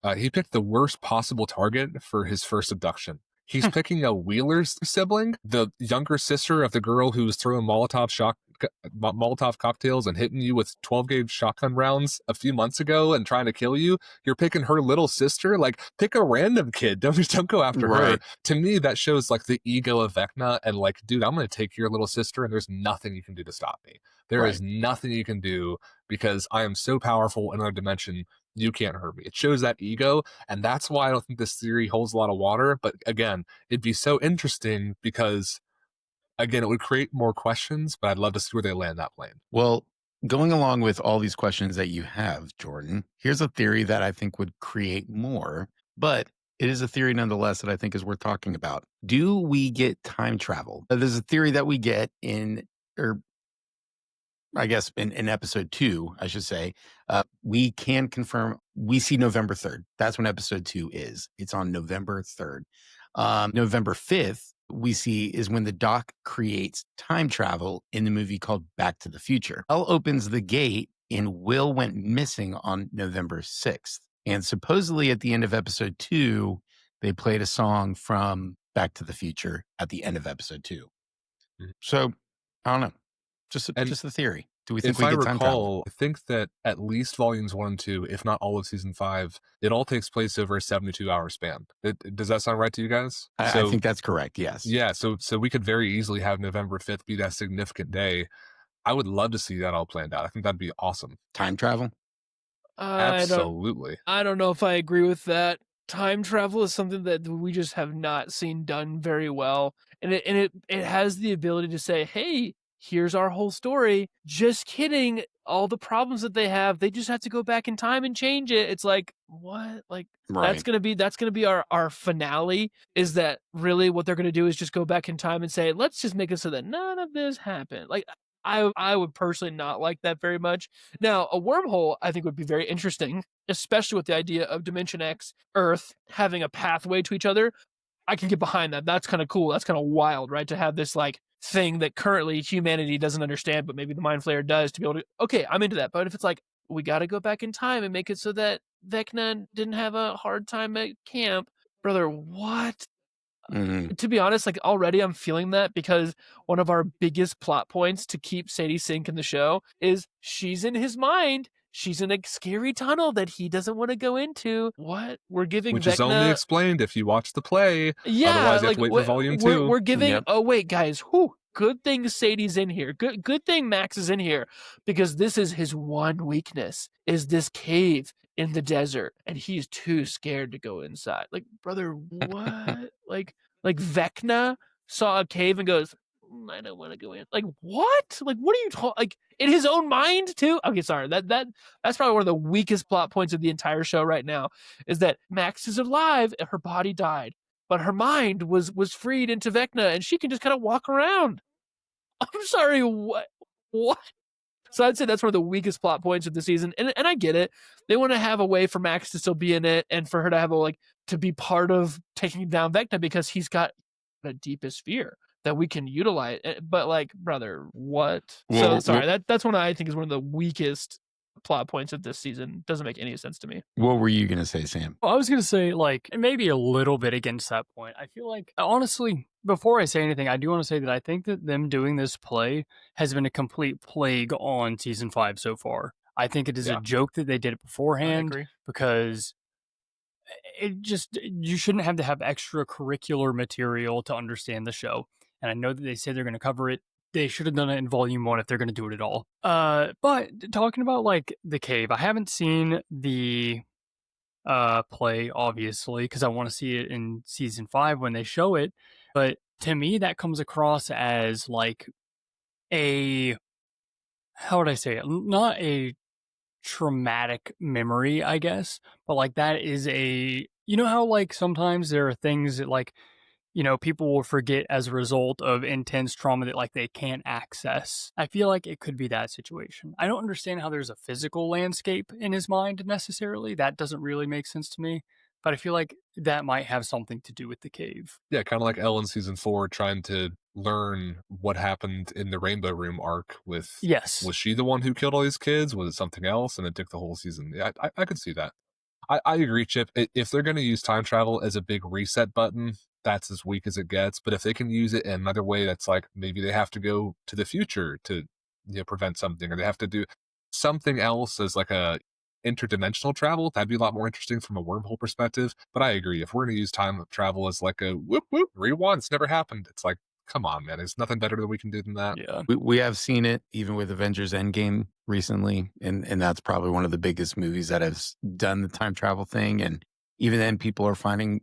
S3: the worst possible target for his first abduction. He's picking a Wheeler's sibling, the younger sister of the girl who was throwing Molotov cocktails and hitting you with 12-gauge shotgun rounds a few months ago and trying to kill you. You're picking her little sister. Like, pick a random kid. Don't go after her. To me, that shows like the ego of Vecna and like, dude, I'm going to take your little sister and there's nothing you can do to stop me. There is nothing you can do because I am so powerful in another dimension. You can't hurt me. It shows that ego, and that's why I don't think this theory holds a lot of water. But again, it'd be so interesting because, again, it would create more questions, but I'd love to see where they land that plane.
S1: Well, going along with all these questions that you have, Jordan, here's a theory that I think would create more, but it is a theory nonetheless that I think is worth talking about. Do we get time travel? There's a theory that we get or I guess in episode 2, I should say, we can confirm we see November 3rd. That's when episode 2 is. It's on November 3rd. November 5th, we see is when the Doc creates time travel in the movie called Back to the Future. Elle opens the gate and Will went missing on November 6th. And supposedly at the end of episode 2, they played a song from Back to the Future at the end of episode 2. So I don't know. Just the theory. Do we think
S3: If
S1: we
S3: I
S1: get time travel?
S3: recall, I think that at least volumes 1 and 2, if not all of season 5, it all takes place over a 72-hour span. Does that sound right to you guys?
S1: I think that's correct. Yes.
S3: Yeah. So we could very easily have November 5th be that significant day. I would love to see that all planned out. I think that'd be awesome.
S1: Time travel?
S3: Absolutely.
S2: I don't know if I agree with that. Time travel is something that we just have not seen done very well, and it has the ability to say, "Hey, here's our whole story." Just kidding. All the problems that they have, they just have to go back in time and change it. It's like, what? Like
S1: Right.
S2: that's gonna be our finale. Is that really what they're gonna do? Is just go back in time and say, let's just make it so that none of this happened. Like I would personally not like that very much. Now, a wormhole I think would be very interesting, especially with the idea of Dimension X, Earth having a pathway to each other. I can get behind that. That's kind of cool. That's kind of wild, right? To have this like thing that currently humanity doesn't understand, but maybe the Mind Flayer does, to be able to, okay, I'm into that. But if it's like, we got to go back in time and make it so that Vecna didn't have a hard time at camp, brother, what? To be honest, like already I'm feeling that, because one of our biggest plot points to keep Sadie Sink in the show is she's in his mind. She's in a scary tunnel that he doesn't want to go into. What? We're giving
S3: Which
S2: Vecna...
S3: is only explained if you watch the play.
S2: Yeah,
S3: Otherwise, you have
S2: like
S3: to wait for volume 2.
S2: we're giving...
S1: Yep.
S2: Oh, wait, guys. Whew. Good thing Sadie's in here. Good thing Max is in here, because this is his one weakness, is this cave in the desert, and he's too scared to go inside. Like, brother, what? like Vecna saw a cave and goes, I don't want to go in. Like, what? Like, what are you talking? Like, in his own mind too? Okay, sorry. That's probably one of the weakest plot points of the entire show right now, is that Max is alive and her body died, but her mind was freed into Vecna, and she can just kind of walk around. I'm sorry, what? So I'd say that's one of the weakest plot points of the season, and I get it. They want to have a way for Max to still be in it, and for her to have to be part of taking down Vecna, because he's got the deepest fear that we can utilize. But like, brother, what?
S1: Well,
S2: so sorry, that's one I think is one of the weakest plot points of this season. Doesn't make any sense to me.
S1: What were you going to say, Sam?
S4: Well, I was going to say, like, maybe a little bit against that point. I feel like, honestly, before I say anything, I do want to say that I think that them doing this play has been a complete plague on season 5 so far. I think it is a joke that they did it beforehand,
S2: I agree.
S4: because you shouldn't have to have extracurricular material to understand the show. And I know that they say they're going to cover it. They should have done it in volume 1 if they're going to do it at all. But talking about like the cave, I haven't seen the play, obviously, because I want to see it in season 5 when they show it. But to me, that comes across as like how would I say it? Not a traumatic memory, I guess, but like that is you know how like sometimes there are things that like, people will forget as a result of intense trauma that like they can't access. I feel like it could be that situation. I don't understand how there's a physical landscape in his mind necessarily. That doesn't really make sense to me. But I feel like that might have something to do with the cave.
S3: Yeah, kind of like Elle in season 4 trying to learn what happened in the Rainbow Room arc with...
S4: Yes.
S3: Was she the one who killed all these kids? Was it something else? And it took the whole season. Yeah, I could see that. I agree, Chip. If they're going to use time travel as a big reset button, that's as weak as it gets. But if they can use it in another way, that's like maybe they have to go to the future to prevent something, or they have to do something else as like a interdimensional travel, that'd be a lot more interesting from a wormhole perspective. But I agree, if we're going to use time travel as like a whoop whoop rewind, it's never happened, it's like, come on, man, there's nothing better that we can do than that.
S4: Yeah,
S1: we have seen it even with Avengers Endgame recently, and that's probably one of the biggest movies that has done the time travel thing. And even then, people are finding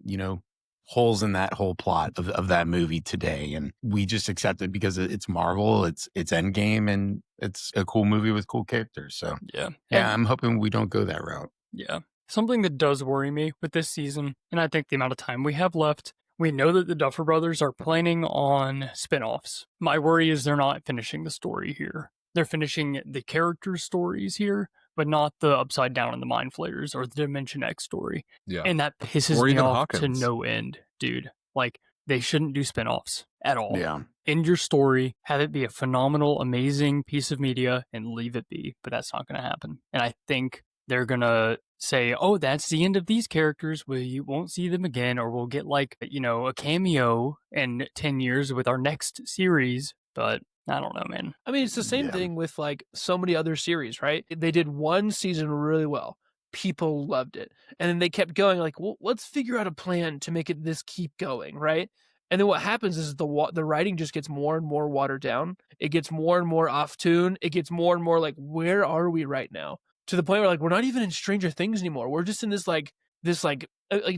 S1: holes in that whole plot of that movie today, and we just accept it because it's Marvel, it's Endgame, and it's a cool movie with cool characters. So
S4: yeah,
S1: I'm hoping we don't go that route.
S4: Yeah. Something that does worry me with this season, and I think the amount of time we have left, we know that the Duffer Brothers are planning on spin-offs. My worry is they're not finishing the story here. They're finishing the character stories here, but not the Upside Down and the Mind Flayers or the Dimension X story.
S3: Yeah.
S4: And that pisses
S3: Or
S4: me
S3: even
S4: off to
S3: Hawkins.
S4: no end, dude. Like, they shouldn't do spin-offs at all.
S1: Yeah.
S4: End your story, have it be a phenomenal, amazing piece of media, and leave it be. But that's not going to happen. And I think they're going to say, oh, that's the end of these characters. We won't see them again, or we'll get like, a cameo in 10 years with our next series. But I don't know, man.
S2: I mean, it's the same
S1: Yeah.
S2: thing with like so many other series, right? They did one season really well. People loved it. And then they kept going like, well, let's figure out a plan to make it this keep going, right? And then what happens is the writing just gets more and more watered down. It gets more and more off tune. It gets more and more like, where are we right now? To the point where like we're not even in Stranger Things anymore. We're just in this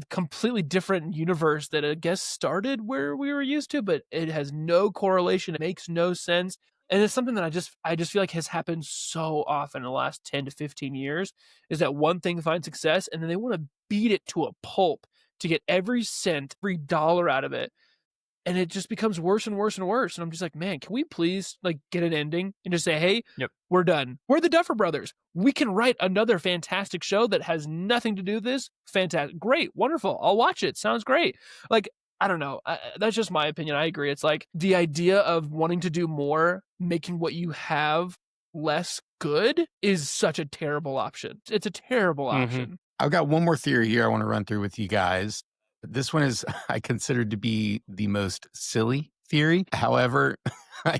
S2: completely different universe that I guess started where we were used to, but it has no correlation. It makes no sense. And it's something that I just feel like has happened so often in the last 10 to 15 years is that one thing finds success and then they want to beat it to a pulp to get every cent, every dollar out of it. And it just becomes worse and worse and worse. And I'm just like, man, can we please like get an ending and just say, hey,
S4: Yep.
S2: We're done. We're the Duffer Brothers. We can write another fantastic show that has nothing to do with this. Fantastic. Great. Wonderful. I'll watch it. Sounds great. Like, I don't know. That's just my opinion. I agree. It's like the idea of wanting to do more, making what you have less good is such a terrible option. It's a terrible option.
S1: I've got one more theory here I want to run through with you guys. This one is I consider to be the most silly theory. However, I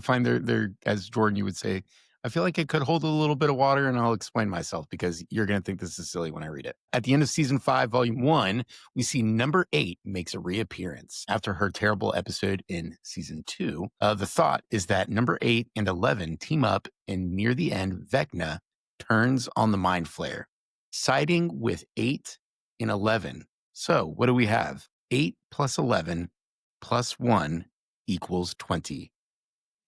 S1: find they're, as Jordan, you would say, I feel like it could hold a little bit of water, and I'll explain myself because you're going to think this is silly when I read it. At the end of season 5, volume 1, we see number 8 makes a reappearance after her terrible episode in season 2. The thought is that number 8 and 11 team up, and near the end, Vecna turns on the Mind Flayer, siding with 8 and 11. So what do we have? 8 plus 11 plus 1 equals 20.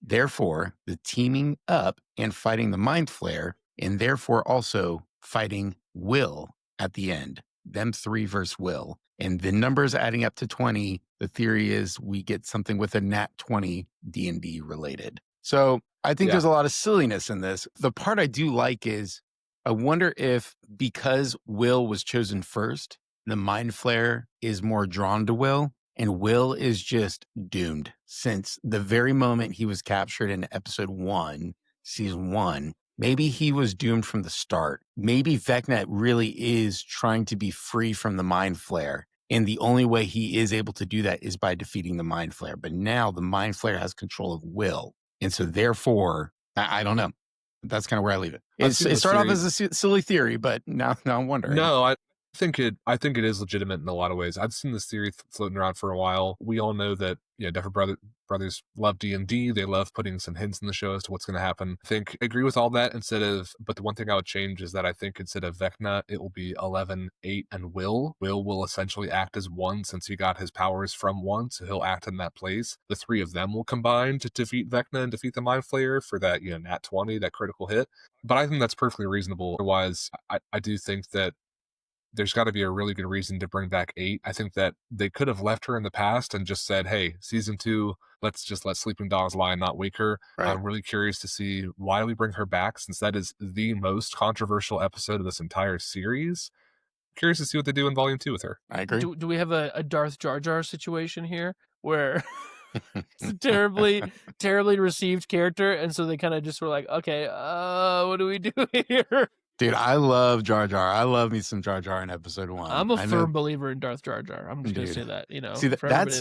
S1: Therefore, the teaming up and fighting the Mind Flayer, and therefore also fighting Will at the end. Them 3 versus Will. And the numbers adding up to 20, the theory is we get something with a nat 20 D&D related. So I think there's a lot of silliness in this. The part I do like is I wonder if because Will was chosen first, the Mind Flayer is more drawn to Will, and Will is just doomed since the very moment he was captured in episode 1, season 1. Maybe he was doomed from the start. Maybe Vecna really is trying to be free from the Mind Flayer, and the only way he is able to do that is by defeating the Mind Flayer. But now the Mind Flayer has control of Will, and so therefore, I don't know. That's kind of where I leave it. It started off as a silly theory, but now I'm wondering.
S3: No, I think it is legitimate in a lot of ways. I've seen this theory floating around for a while. We all know that Duffer Brothers love D&D. They love putting some hints in the show as to what's going to happen. I think I agree with all that but the one thing I would change is that I think instead of Vecna, it will be 11, 8, and Will. Will essentially act as 1 since he got his powers from 1, so he'll act in that place. The 3 of them will combine to defeat Vecna and defeat the Mind Flayer for that, nat 20, that critical hit. But I think that's perfectly reasonable. Otherwise, I do think that there's got to be a really good reason to bring back 8. I think that they could have left her in the past and just said, hey, season 2, let's just let sleeping dogs lie and not wake her. Right. I'm really curious to see why do we bring her back, since that is the most controversial episode of this entire series. Curious to see what they do in volume 2 with her.
S1: I agree.
S2: Do we have a Darth Jar Jar situation here where it's a terribly received character, and so they kind of just were like, okay, what do we do here?
S1: Dude, I love Jar Jar. I love me some Jar Jar in episode 1.
S2: I'm a firm believer in Darth Jar Jar. I'm just going to say that,
S1: See,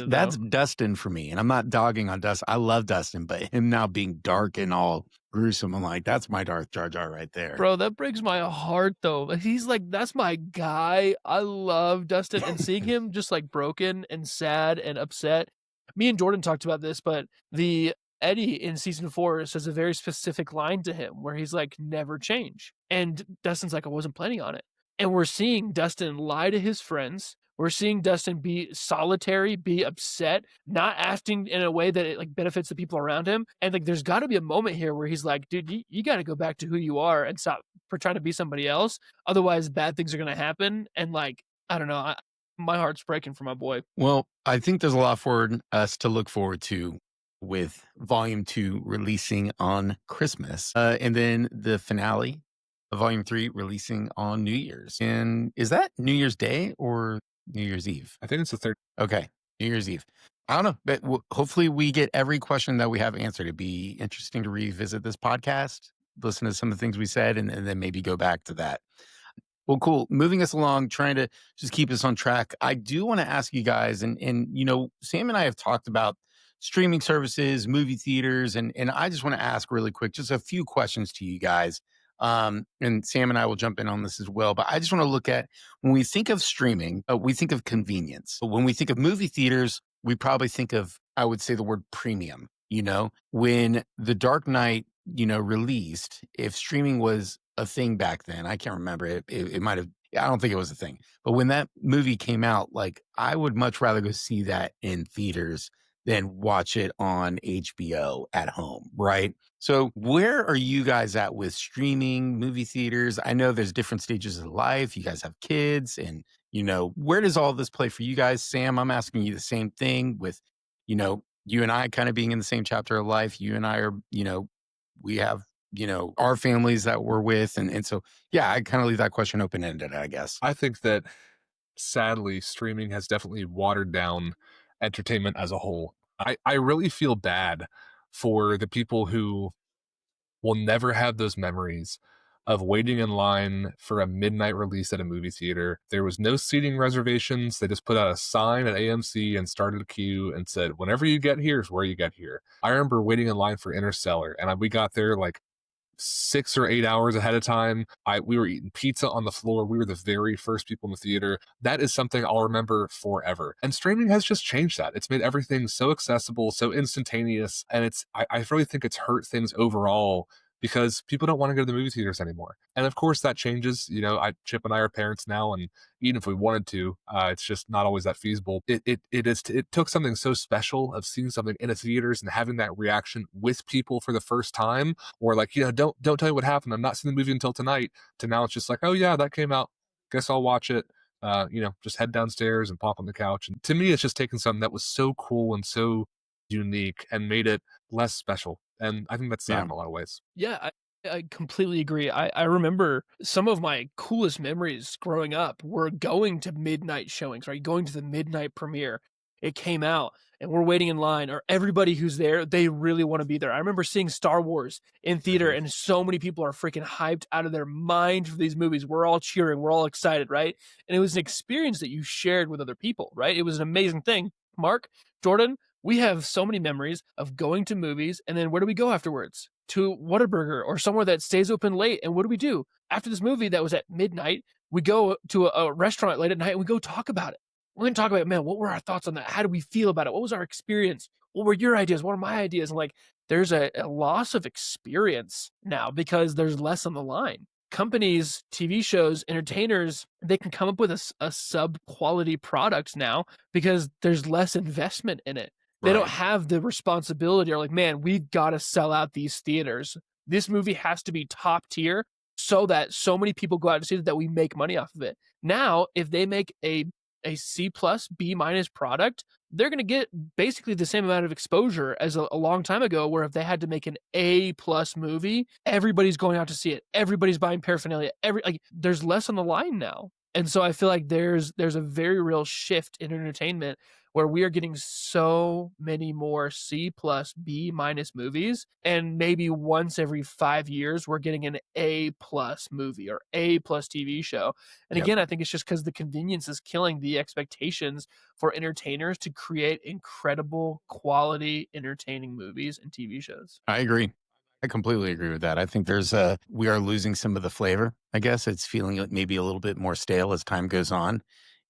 S1: that's Dustin for me. And I'm not dogging on Dustin. I love Dustin, but him now being dark and all gruesome, I'm like, that's my Darth Jar Jar right there.
S2: Bro, that breaks my heart, though. He's like, that's my guy. I love Dustin. And seeing him just like broken and sad and upset. Me and Jordan talked about this, but the Eddie in season 4 says a very specific line to him where he's like, never change. And Dustin's like, I wasn't planning on it. And we're seeing Dustin lie to his friends. We're seeing Dustin be solitary, be upset, not acting in a way that it like benefits the people around him. And like, there's got to be a moment here where he's like, dude, you got to go back to who you are and stop for trying to be somebody else. Otherwise, bad things are going to happen. And like, I don't know, my heart's breaking for my boy.
S1: Well, I think there's a lot for us to look forward to with Volume 2 releasing on Christmas. And then the finale of Volume 3 releasing on New Year's. And is that New Year's Day or New Year's Eve?
S3: I think it's the third.
S1: Okay, New Year's Eve. I don't know, but hopefully we get every question that we have answered. It'd be interesting to revisit this podcast, listen to some of the things we said, and then maybe go back to that. Well, cool. Moving us along, trying to just keep us on track. I do want to ask you guys, and Sam and I have talked about streaming services, movie theaters, and I just want to ask really quick, just a few questions to you guys. And Sam and I will jump in on this as well. But I just want to look at, when we think of streaming, we think of convenience. But when we think of movie theaters, we probably think of, I would say, the word premium. When The Dark Knight, released, if streaming was a thing back then, I can't remember it might have, I don't think it was a thing, but when that movie came out, like, I would much rather go see that in theaters than watch it on HBO at home, right? So where are you guys at with streaming, movie theaters? I know there's different stages of life. You guys have kids, and where does all this play for you guys? Sam, I'm asking you the same thing with, you and I kind of being in the same chapter of life. You and I are, we have, our families that we're with. And so, yeah, I kind of leave that question open-ended, I guess.
S3: I think that sadly, streaming has definitely watered down entertainment as a whole. I really feel bad for the people who will never have those memories of waiting in line for a midnight release at a movie theater. There was no seating reservations. They just put out a sign at AMC and started a queue and said, whenever you get here is where you get here. I remember waiting in line for Interstellar, and we got there like 6 or 8 hours ahead of time. We were eating pizza on the floor. We were the very first people in the theater. That is something I'll remember forever. And streaming has just changed that. It's made everything so accessible, so instantaneous. And I really think it's hurt things overall, because people don't want to go to the movie theaters anymore. And of course that changes. Chip and I are parents now, and even if we wanted to, it's just not always that feasible. It took something so special of seeing something in a theaters and having that reaction with people for the first time, or like, don't tell me what happened, I'm not seeing the movie until tonight, to now it's just like, oh yeah, that came out, guess I'll watch it. Just head downstairs and pop on the couch. And to me, it's just taken something that was so cool and so unique and made it less special. And I think that's sad in a lot of ways.
S2: Yeah, I completely agree. I remember some of my coolest memories growing up were going to midnight showings, right? Going to the midnight premiere. It came out and we're waiting in line, or everybody who's there, they really want to be there. I remember seeing Star Wars in theater, and so many people are freaking hyped out of their mind for these movies. We're all cheering. We're all excited, right? And it was an experience that you shared with other people, right? It was an amazing thing. Mark, Jordan, we have so many memories of going to movies, and then where do we go afterwards? To Whataburger or somewhere that stays open late. And what do we do? After this movie that was at midnight, we go to a restaurant late at night and we go talk about it. We're going to talk about, man, what were our thoughts on that? How do we feel about it? What was our experience? What were your ideas? What are my ideas? And like, there's a loss of experience now because there's less on the line. Companies, TV shows, entertainers, they can come up with a sub-quality product now because there's less investment in it. They don't have the responsibility, or like, man, we've got to sell out these theaters. This movie has to be top tier so that so many people go out to see it that we make money off of it. Now, if they make a C plus, B minus product, they're going to get basically the same amount of exposure as a long time ago, where if they had to make an A plus movie, everybody's going out to see it. Everybody's buying paraphernalia. There's less on the line now. And so I feel like there's a very real shift in entertainment where we are getting so many more C plus, B minus movies. And maybe once every 5 years, we're getting an A plus movie or A plus TV show. And again, I think it's just because the convenience is killing the expectations for entertainers to create incredible quality, entertaining movies and TV shows.
S1: I agree. I completely agree with that. I think we are losing some of the flavor. I guess it's feeling like maybe a little bit more stale as time goes on.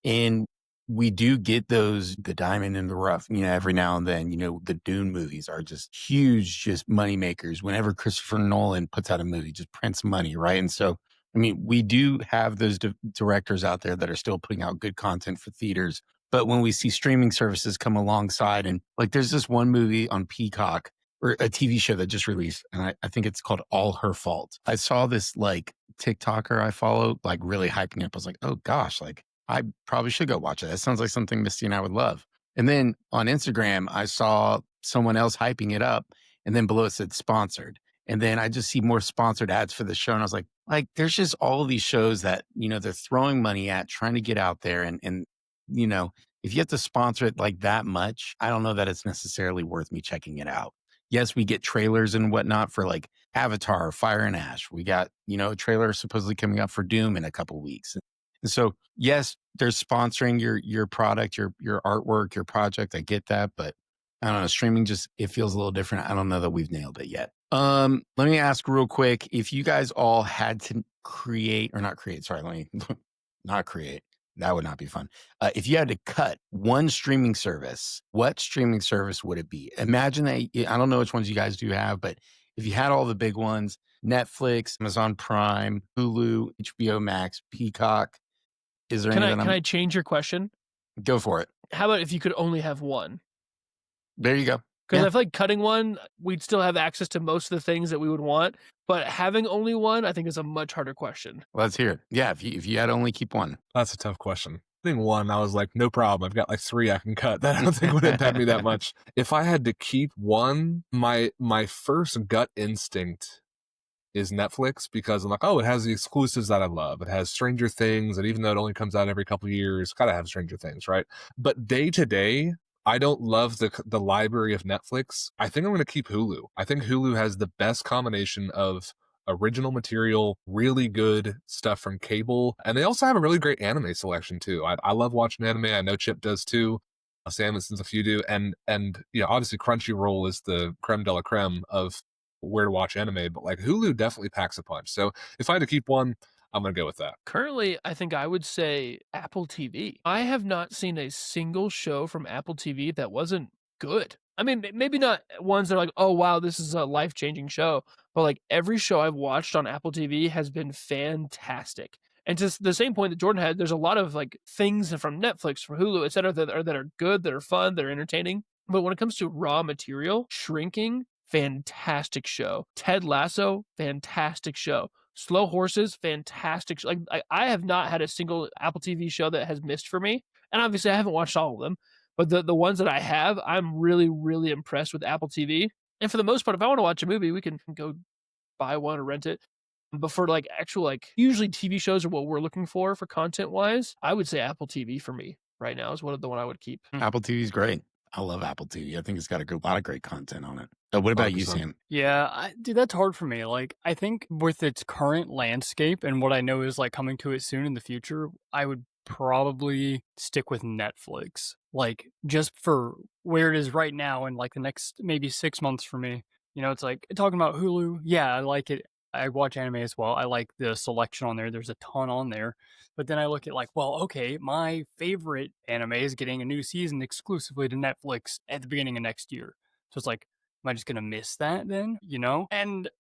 S1: And we do get the diamond in the rough, every now and then. The Dune movies are just huge, just money makers. Whenever Christopher Nolan puts out a movie, just prints money, right? And so, we do have those directors out there that are still putting out good content for theaters. But when we see streaming services come alongside, and like there's this one movie on Peacock, or a TV show that just released, and I think it's called All Her Fault. I saw this like TikToker I follow, like really hyping it up. I was like, oh gosh, like I probably should go watch it. That sounds like something Misty and I would love. And then on Instagram, I saw someone else hyping it up, and then below it said sponsored. And then I just see more sponsored ads for the show. And I was like, there's just all of these shows that, they're throwing money at, trying to get out there. And, if you have to sponsor it like that much, I don't know that it's necessarily worth me checking it out. Yes, we get trailers and whatnot for like Avatar, Fire and Ash. We got, a trailer supposedly coming up for Doom in a couple weeks. And so, yes, they're sponsoring your product, your artwork, your project. I get that, but I don't know. Streaming it feels a little different. I don't know that we've nailed it yet. Let me ask real quick, if you guys all had to create or not create, sorry, let me not create. That would not be fun. If you had to cut one streaming service, what streaming service would it be? Imagine that, I don't know which ones you guys do have, but if you had all the big ones, Netflix, Amazon Prime, Hulu, HBO Max, Peacock, is there
S2: Can
S1: anything?
S2: Can I change your question?
S1: Go for it.
S2: How about if you could only have one?
S1: There you go.
S2: Because
S1: Yeah.
S2: I feel like cutting one, we'd still have access to most of the things that we would want. But having only one, I think is a much harder question.
S1: Let's hear it. Yeah, if you had to only keep one.
S3: That's a tough question. I think one, I was like, no problem. I've got like 3 I can cut. That I don't think would impact me that much. If I had to keep one, my first gut instinct is Netflix, because I'm like, oh, it has the exclusives that I love. It has Stranger Things, and even though it only comes out every couple of years, gotta have Stranger Things, right? But day to day, I don't love the library of Netflix. I think I'm going to keep Hulu. I think Hulu has the best combination of original material, really good stuff from cable, and they also have a really great anime selection too. I love watching anime. I know Chip does too. Sam, since a few do, and obviously Crunchyroll is the creme de la creme of where to watch anime, but like Hulu definitely packs a punch. So if I had to keep one, I'm going to go with that.
S2: Currently, I think I would say Apple TV. I have not seen a single show from Apple TV that wasn't good. I mean, maybe not ones that are like, oh, wow, this is a life-changing show. But like every show I've watched on Apple TV has been fantastic. And to the same point that Jordan had, there's a lot of like things from Netflix, from Hulu, et cetera, that are good, that are fun, that are entertaining. But when it comes to raw material, Shrinking, fantastic show. Ted Lasso, fantastic show. Slow Horses, fantastic. Like I have not had a single Apple TV show that has missed for me, and obviously I haven't watched all of them, but the ones that I have, I'm really really impressed with Apple TV. And for the most part, if I want to watch a movie, we can go buy one or rent it. But for like actual usually TV shows are what we're looking for content wise, I would say Apple TV for me right now is one I would keep.
S1: Apple TV is great. I love Apple TV. I think it's got a lot of great content on it. What about you,
S3: 100%.
S1: Sam?
S4: Yeah, dude, that's hard for me. Like, I think with its current landscape and what I know is like coming to it soon in the future, I would probably stick with Netflix. Like, just for where it is right now and like the next maybe 6 months for me. It's like talking about Hulu. Yeah, I like it. I watch anime as well. I like the selection on there. There's a ton on there. But then I look at like, well, okay, my favorite anime is getting a new season exclusively to Netflix at the beginning of next year. So it's like, am I just going to miss that then? And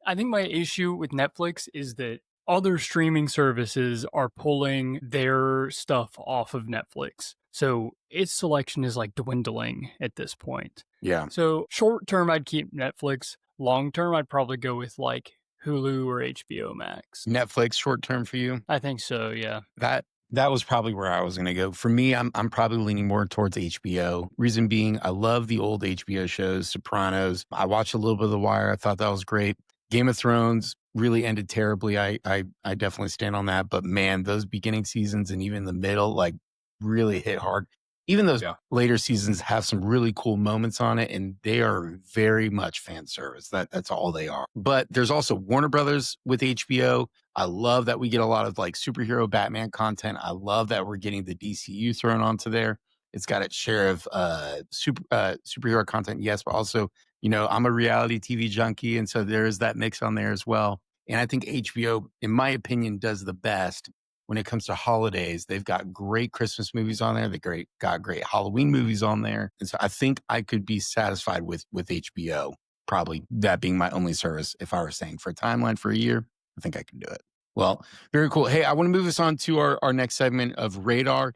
S4: I think my issue with Netflix is that other streaming services are pulling their stuff off of Netflix. So its selection is like dwindling at this point.
S1: Yeah.
S4: So short term, I'd keep Netflix. Long term, I'd probably go with like Hulu or HBO Max.
S1: Netflix short term for you?
S4: I think so, yeah.
S1: That was probably where I was going to go. For me, I'm probably leaning more towards HBO. Reason being, I love the old HBO shows, Sopranos. I watched a little bit of The Wire. I thought that was great. Game of Thrones really ended terribly. I definitely stand on that. But man, those beginning seasons and even the middle, like really hit hard. Even those later seasons have some really cool moments on it, and they are very much fan service. That's all they are. But there's also Warner Brothers with HBO. I love that we get a lot of like superhero Batman content. I love that we're getting the DCU thrown onto there. It's got its share of superhero content, yes, but also, I'm a reality TV junkie, and so there is that mix on there as well. And I think HBO, in my opinion, does the best when it comes to holidays. They've got great Christmas movies on there. They got great Halloween movies on there. And so I think I could be satisfied with HBO, probably that being my only service. If I were saying for a timeline for a year, I think I can do it. Well, very cool. Hey, I want to move us on to our next segment of Radar.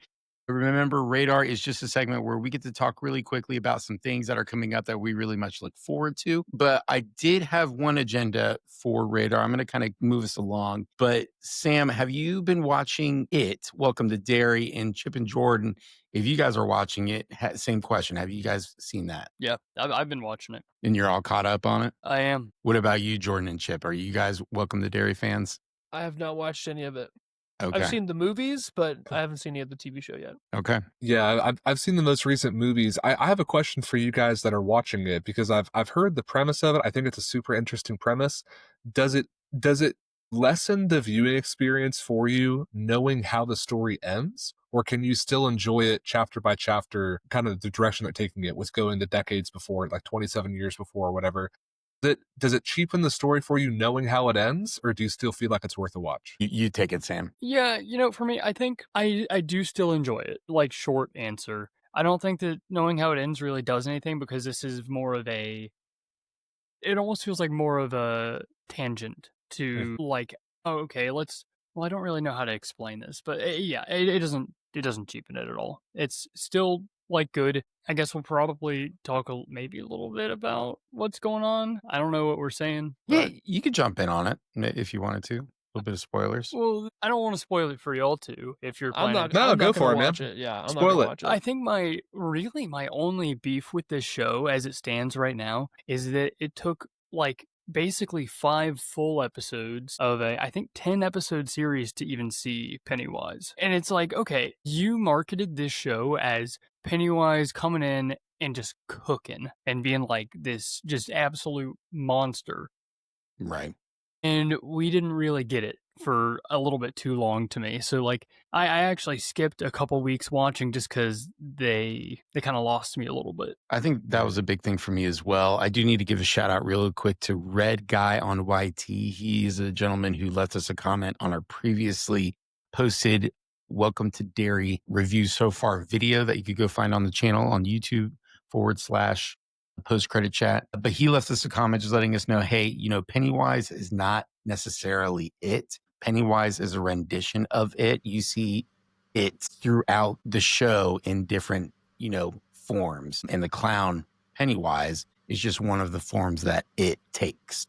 S1: Remember, Radar is just a segment where we get to talk really quickly about some things that are coming up that we really much look forward to. But I did have one agenda for Radar. I'm going to kind of move us along. But Sam, have you been watching it? Welcome to Derry, and Chip and Jordan. If you guys are watching it, same question. Have you guys seen that?
S4: Yeah, I've been watching it.
S1: And you're all caught up on it?
S4: I am.
S1: What about you, Jordan and Chip? Are you guys Welcome to Derry fans?
S2: I have not watched any of it.
S1: Okay.
S2: I've seen the movies, but I haven't seen any of the TV show yet.
S1: Okay.
S3: Yeah, I've seen the most recent movies. I have a question for you guys that are watching it because I've heard the premise of it. I think it's a super interesting premise. Does it lessen the viewing experience for you knowing how the story ends? Or can you still enjoy it chapter by chapter, kind of the direction they're taking it with going the decades before, like 27 years before or whatever? Does it cheapen the story for you knowing how it ends, or do you still feel like it's worth a watch?
S1: You take it, Sam.
S4: Yeah, for me, I think I do still enjoy it. Like, short answer. I don't think that knowing how it ends really does anything because this is more of it almost feels like more of a tangent to like, oh, okay, well, I don't really know how to explain this, but it doesn't cheapen it at all. It's still like good. I guess we'll probably talk maybe a little bit about what's going on. I don't know what we're saying.
S1: Yeah, you could jump in on it if you wanted to. A little bit of spoilers.
S4: Well, I don't want to spoil it for y'all too. If you're
S2: I'm
S4: planning,
S2: not.
S3: go for it, man.
S2: Watch it. Yeah, I'm
S3: Spoil
S2: not
S3: it.
S2: watch it.
S4: I think my only beef with this show, as it stands right now, is that it took like basically 5 full episodes of I think 10 episode series to even see Pennywise. And it's like, okay, you marketed this show as Pennywise coming in and just cooking and being like this just absolute monster.
S1: Right.
S4: And we didn't really get it for a little bit too long to me. So like I actually skipped a couple weeks watching just because they kind of lost me a little bit.
S1: I think that was a big thing for me as well. I do need to give a shout out real quick to Red Guy on YT. He is a gentleman who left us a comment on our previously posted Welcome to Derry review so far video that you could go find on the channel on YouTube /post-credit chat. But he left us a comment just letting us know, hey, Pennywise is not necessarily it. Pennywise is a rendition of it. You see it throughout the show in different, forms. And the clown Pennywise is just one of the forms that it takes.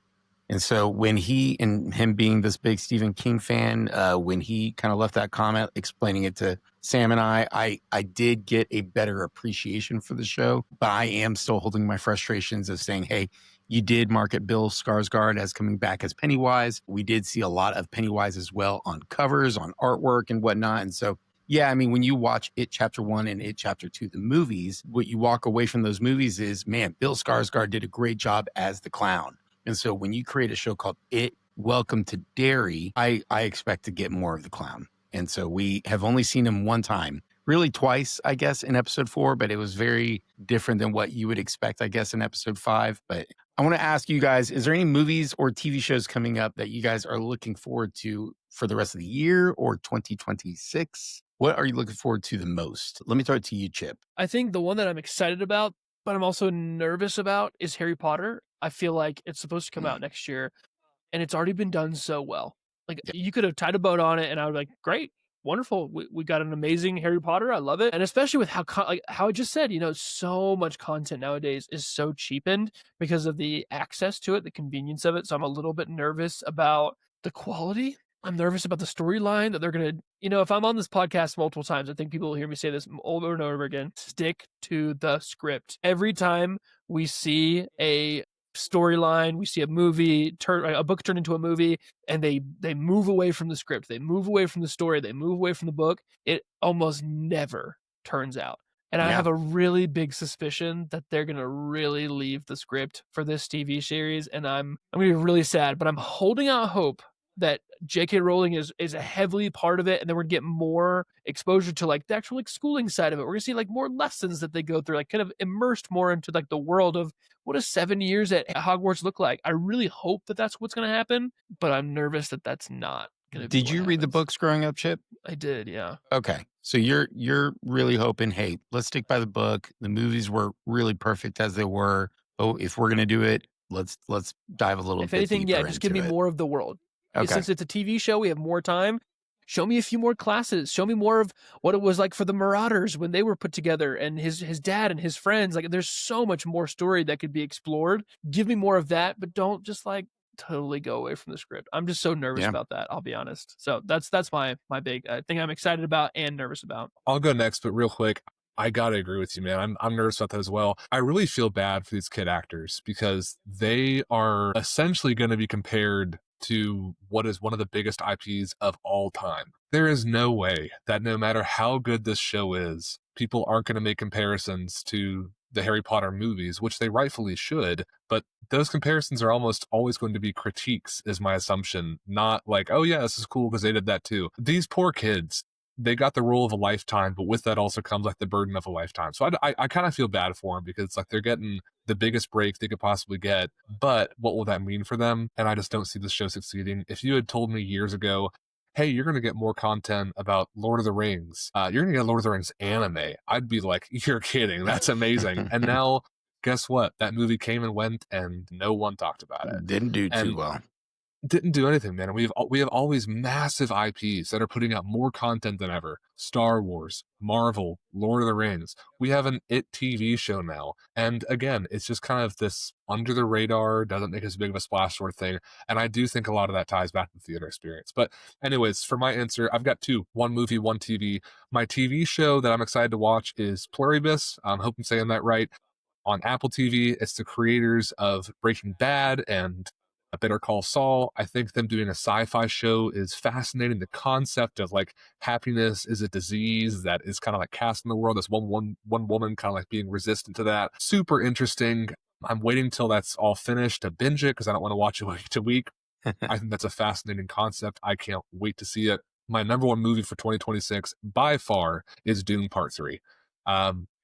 S1: And so when him being this big Stephen King fan, when he kind of left that comment explaining it to Sam and I did get a better appreciation for the show, but I am still holding my frustrations of saying, hey, you did market Bill Skarsgård as coming back as Pennywise. We did see a lot of Pennywise as well on covers, on artwork and whatnot. And so, yeah, I mean, when you watch It Chapter 1 and It Chapter 2, the movies, what you walk away from those movies is, man, Bill Skarsgård did a great job as the clown. And so when you create a show called It, Welcome to Derry, I expect to get more of the clown. And so we have only seen him one time, really twice, I guess, in episode 4, but it was very different than what you would expect, I guess, in episode 5. But I want to ask you guys, is there any movies or TV shows coming up that you guys are looking forward to for the rest of the year or 2026? What are you looking forward to the most? Let me throw it to you, Chip.
S2: I think the one that I'm excited about, but I'm also nervous about, is Harry Potter. I feel like it's supposed to come out next year, and it's already been done so well. Like, you could have tied a boat on it, and I would be like, great, wonderful. We got an amazing Harry Potter. I love it. And especially with how I just said, so much content nowadays is so cheapened because of the access to it, the convenience of it. So I'm a little bit nervous about the quality. I'm nervous about the storyline that they're going to, if I'm on this podcast multiple times, I think people will hear me say this over and over again, stick to the script. Every time we see a storyline, we see a movie a book turn into a movie, and they move away from the script, they move away from the story, they move away from the book, it almost never turns out. And I have a really big suspicion that they're gonna really leave the script for this TV series, and I'm gonna be really sad, but I'm holding out hope that J.K. Rowling is a heavily part of it, and then we're gonna get more exposure to like the actual like schooling side of it. We're gonna see like more lessons that they go through, like kind of immersed more into like the world of what does 7 years at Hogwarts look like. I really hope that that's what's gonna happen, but I'm nervous that that's not gonna be.
S1: Did you read the books growing up, Chip?
S2: I did, yeah.
S1: Okay, so you're really hoping, hey, let's stick by the book. The movies were really perfect as they were. Oh, if we're gonna do it, let's dive a little.
S2: If anything, just give me more of the world.
S1: Okay.
S2: Since it's a TV show, we have more time. Show me a few more classes. Show me more of what it was like for the Marauders when they were put together, and his dad and his friends. Like, there's so much more story that could be explored. Give me more of that, but don't just like totally go away from the script. I'm just so nervous about that, I'll be honest. So that's my big thing I'm excited about and nervous about.
S3: I'll go next, but real quick, I gotta agree with you, man. I'm nervous about that as well. I really feel bad for these kid actors because they are essentially going to be compared to what is one of the biggest IPs of all time. There is no way that no matter how good this show is, people aren't going to make comparisons to the Harry Potter movies, which they rightfully should, but those comparisons are almost always going to be critiques, is my assumption, not like, oh yeah, this is cool because they did that too. These poor kids, they got the role of a lifetime, but with that also comes like the burden of a lifetime. So I kind of feel bad for them because it's like they're getting the biggest break they could possibly get. But what will that mean for them? And I just don't see this show succeeding. If you had told me years ago, hey, you're going to get more content about Lord of the Rings, you're going to get a Lord of the Rings anime, I'd be like, you're kidding. That's amazing. And now, guess what? That movie came and went and no one talked about it.
S1: Didn't do too well.
S3: Didn't do anything, man. We have all these massive IPs that are putting out more content than ever. Star Wars, Marvel, Lord of the Rings. We have an It TV show now. And again, it's just kind of this under the radar, doesn't make as big of a splash sort of thing. And I do think a lot of that ties back to the theater experience. But anyways, for my answer, I've got two, one movie, one TV. My TV show that I'm excited to watch is Pluribus. I hope I'm saying that right. On Apple TV, it's the creators of Breaking Bad and Better Call Saul. I think them doing a sci-fi show is fascinating. The concept of like happiness is a disease that is kind of like cast in the world. This one woman kind of like being resistant to that. Super interesting. I'm waiting till that's all finished to binge it because I don't want to watch it week to week. I think that's a fascinating concept. I can't wait to see it. My number one movie for 2026 by far is Dune Part 3.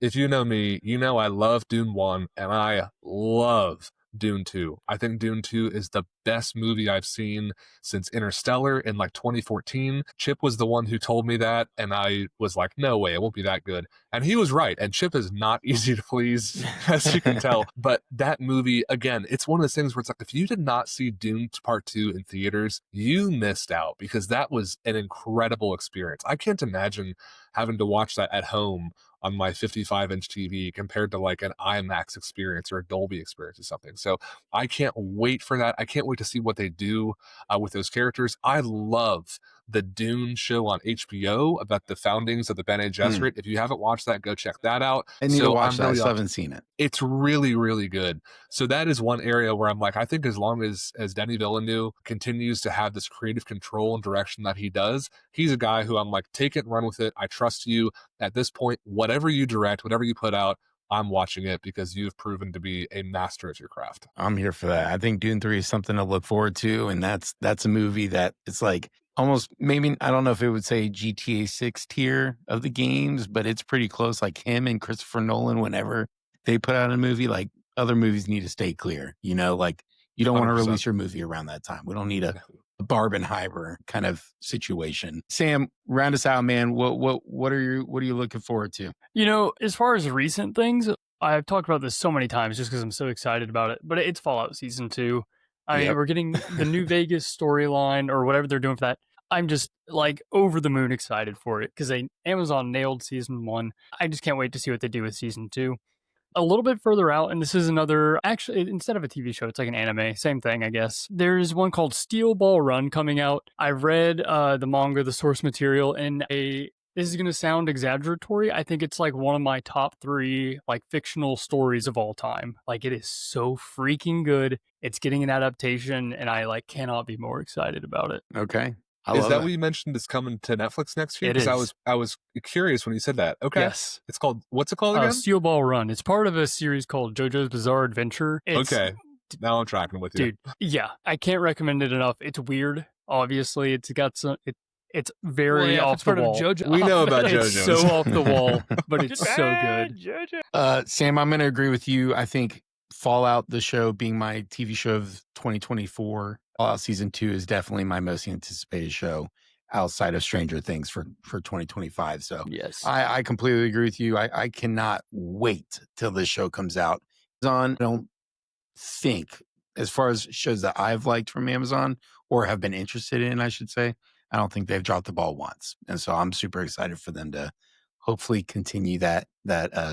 S3: If you know me, you know I love Dune 1 and I love Dune 2. I think Dune 2 is the best movie I've seen since Interstellar in like 2014. Chip was the one who told me that, and I was like, no way, it won't be that good. And he was right. And Chip is not easy to please, as you can tell. But that movie, again, it's one of those things where it's like, if you did not see Dune Part 2 in theaters, you missed out because that was an incredible experience. I can't imagine having to watch that at home on my 55-inch TV compared to like an IMAX experience or a Dolby experience or something. So I can't wait for that. I can't wait to see what they do with those characters. I love the Dune show on HBO about the foundings of the Bene Gesserit. If you haven't watched that, go check that out.
S1: I need to watch that. I still haven't seen it.
S3: It's really, really good. So that is one area where I'm like, I think as long as Denis Villeneuve continues to have this creative control and direction that he does, he's a guy who I'm like, take it and run with it. I trust you. At this point, whatever you direct, whatever you put out, I'm watching it because you've proven to be a master at your craft.
S1: I'm here for that. I think Dune 3 is something to look forward to. And that's a movie that it's like almost, maybe, I don't know if it would say GTA 6 tier of the games, but it's pretty close. Like him and Christopher Nolan, whenever they put out a movie, like other movies need to stay clear. You know, like you don't want to release your movie around that time. We don't need a Barbenheimer kind of situation. Sam, round us out, man. What are you looking forward to?
S4: You know, as far as recent things, I've talked about this so many times just because I'm so excited about it, but it's Fallout Season 2. I mean, we're getting the New Vegas storyline or whatever they're doing for that. I'm just like over the moon excited for it because Amazon nailed Season 1. I just can't wait to see what they do with Season 2. A little bit further out, and this is another, actually, instead of a TV show, it's like an anime. Same thing, I guess. There's one called Steel Ball Run coming out. I've read the manga, the source material, and this is going to sound exaggeratory. I think it's like one of my top 3 like fictional stories of all time. Like it is so freaking good. It's getting an adaptation, and I like cannot be more excited about it.
S1: Okay.
S3: Is that what you mentioned is coming to Netflix next year? Because I was curious when you said that. Okay.
S4: Yes.
S3: It's called, what's it called again?
S4: Steel Ball Run. It's part of a series called JoJo's Bizarre Adventure.
S3: Okay. Now I'm tracking with you.
S4: Dude, yeah. I can't recommend it enough. It's weird. Obviously, it's got some, it's very off the wall.
S2: JoJo.
S3: We know about JoJo.
S4: It's so off the wall, but it's so good.
S2: JoJo.
S1: Sam, I'm going to agree with you. I think Fallout, the show, being my TV show of 2024, Fallout Season 2 is definitely my most anticipated show outside of Stranger Things for 2025. So
S4: yes,
S1: I completely agree with you. I cannot wait till this show comes out. I don't think, as far as shows that I've liked from Amazon or have been interested in, I should say, I don't think they've dropped the ball once. And so I'm super excited for them to hopefully continue that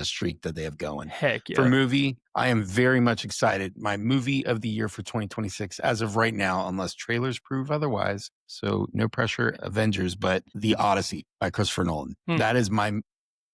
S1: streak that they have going.
S4: Heck
S1: For
S4: yeah.
S1: movie, I am very much excited. My movie of the year for 2026, as of right now, unless trailers prove otherwise. So no pressure, Avengers, but The Odyssey by Christopher Nolan. That is my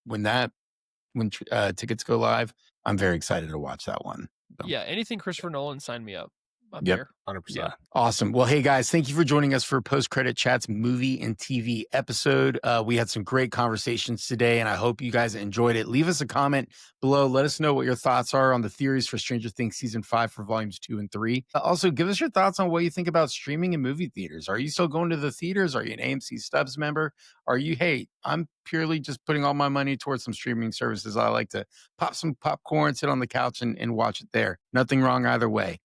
S1: when tickets go live. I'm very excited to watch that one. So.
S2: Yeah, anything Christopher Nolan, sign me up. I'm
S1: Yep.
S2: here.
S3: 100%.
S4: Yeah.
S1: Awesome. Well, hey guys, thank you for joining us for Post Credit Chats movie and TV episode. We had some great conversations today, and I hope you guys enjoyed it. Leave us a comment below. Let us know what your thoughts are on the theories for Stranger Things season 5 for volumes 2 and 3. Also, give us your thoughts on what you think about streaming and movie theaters. Are you still going to the theaters? Are you an AMC Stubs member? Are you, hey, I'm purely just putting all my money towards some streaming services. I like to pop some popcorn, sit on the couch, and watch it there. Nothing wrong either way.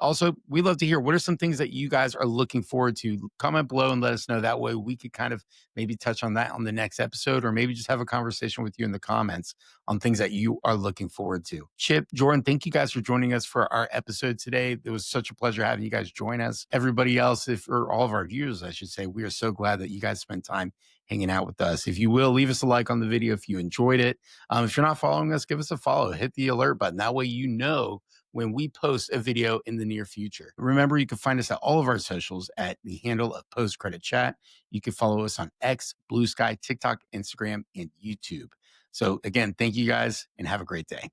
S1: Also, we love to hear what are some things that you guys are looking forward to. Comment below and let us know. That way we could kind of maybe touch on that on the next episode, or maybe just have a conversation with you in the comments on things that you are looking forward to. Chip, Jordan, thank you guys for joining us for our episode today. It was such a pleasure having you guys join us. Everybody else, or all of our viewers, I should say, we are so glad that you guys spent time hanging out with us. If you will, leave us a like on the video if you enjoyed it. If you're not following us, give us a follow. Hit the alert button. That way you know when we post a video in the near future. Remember, you can find us at all of our socials at the handle of Post Credit Chat. You can follow us on X, Blue Sky, TikTok, Instagram, and YouTube. So again, thank you guys and have a great day.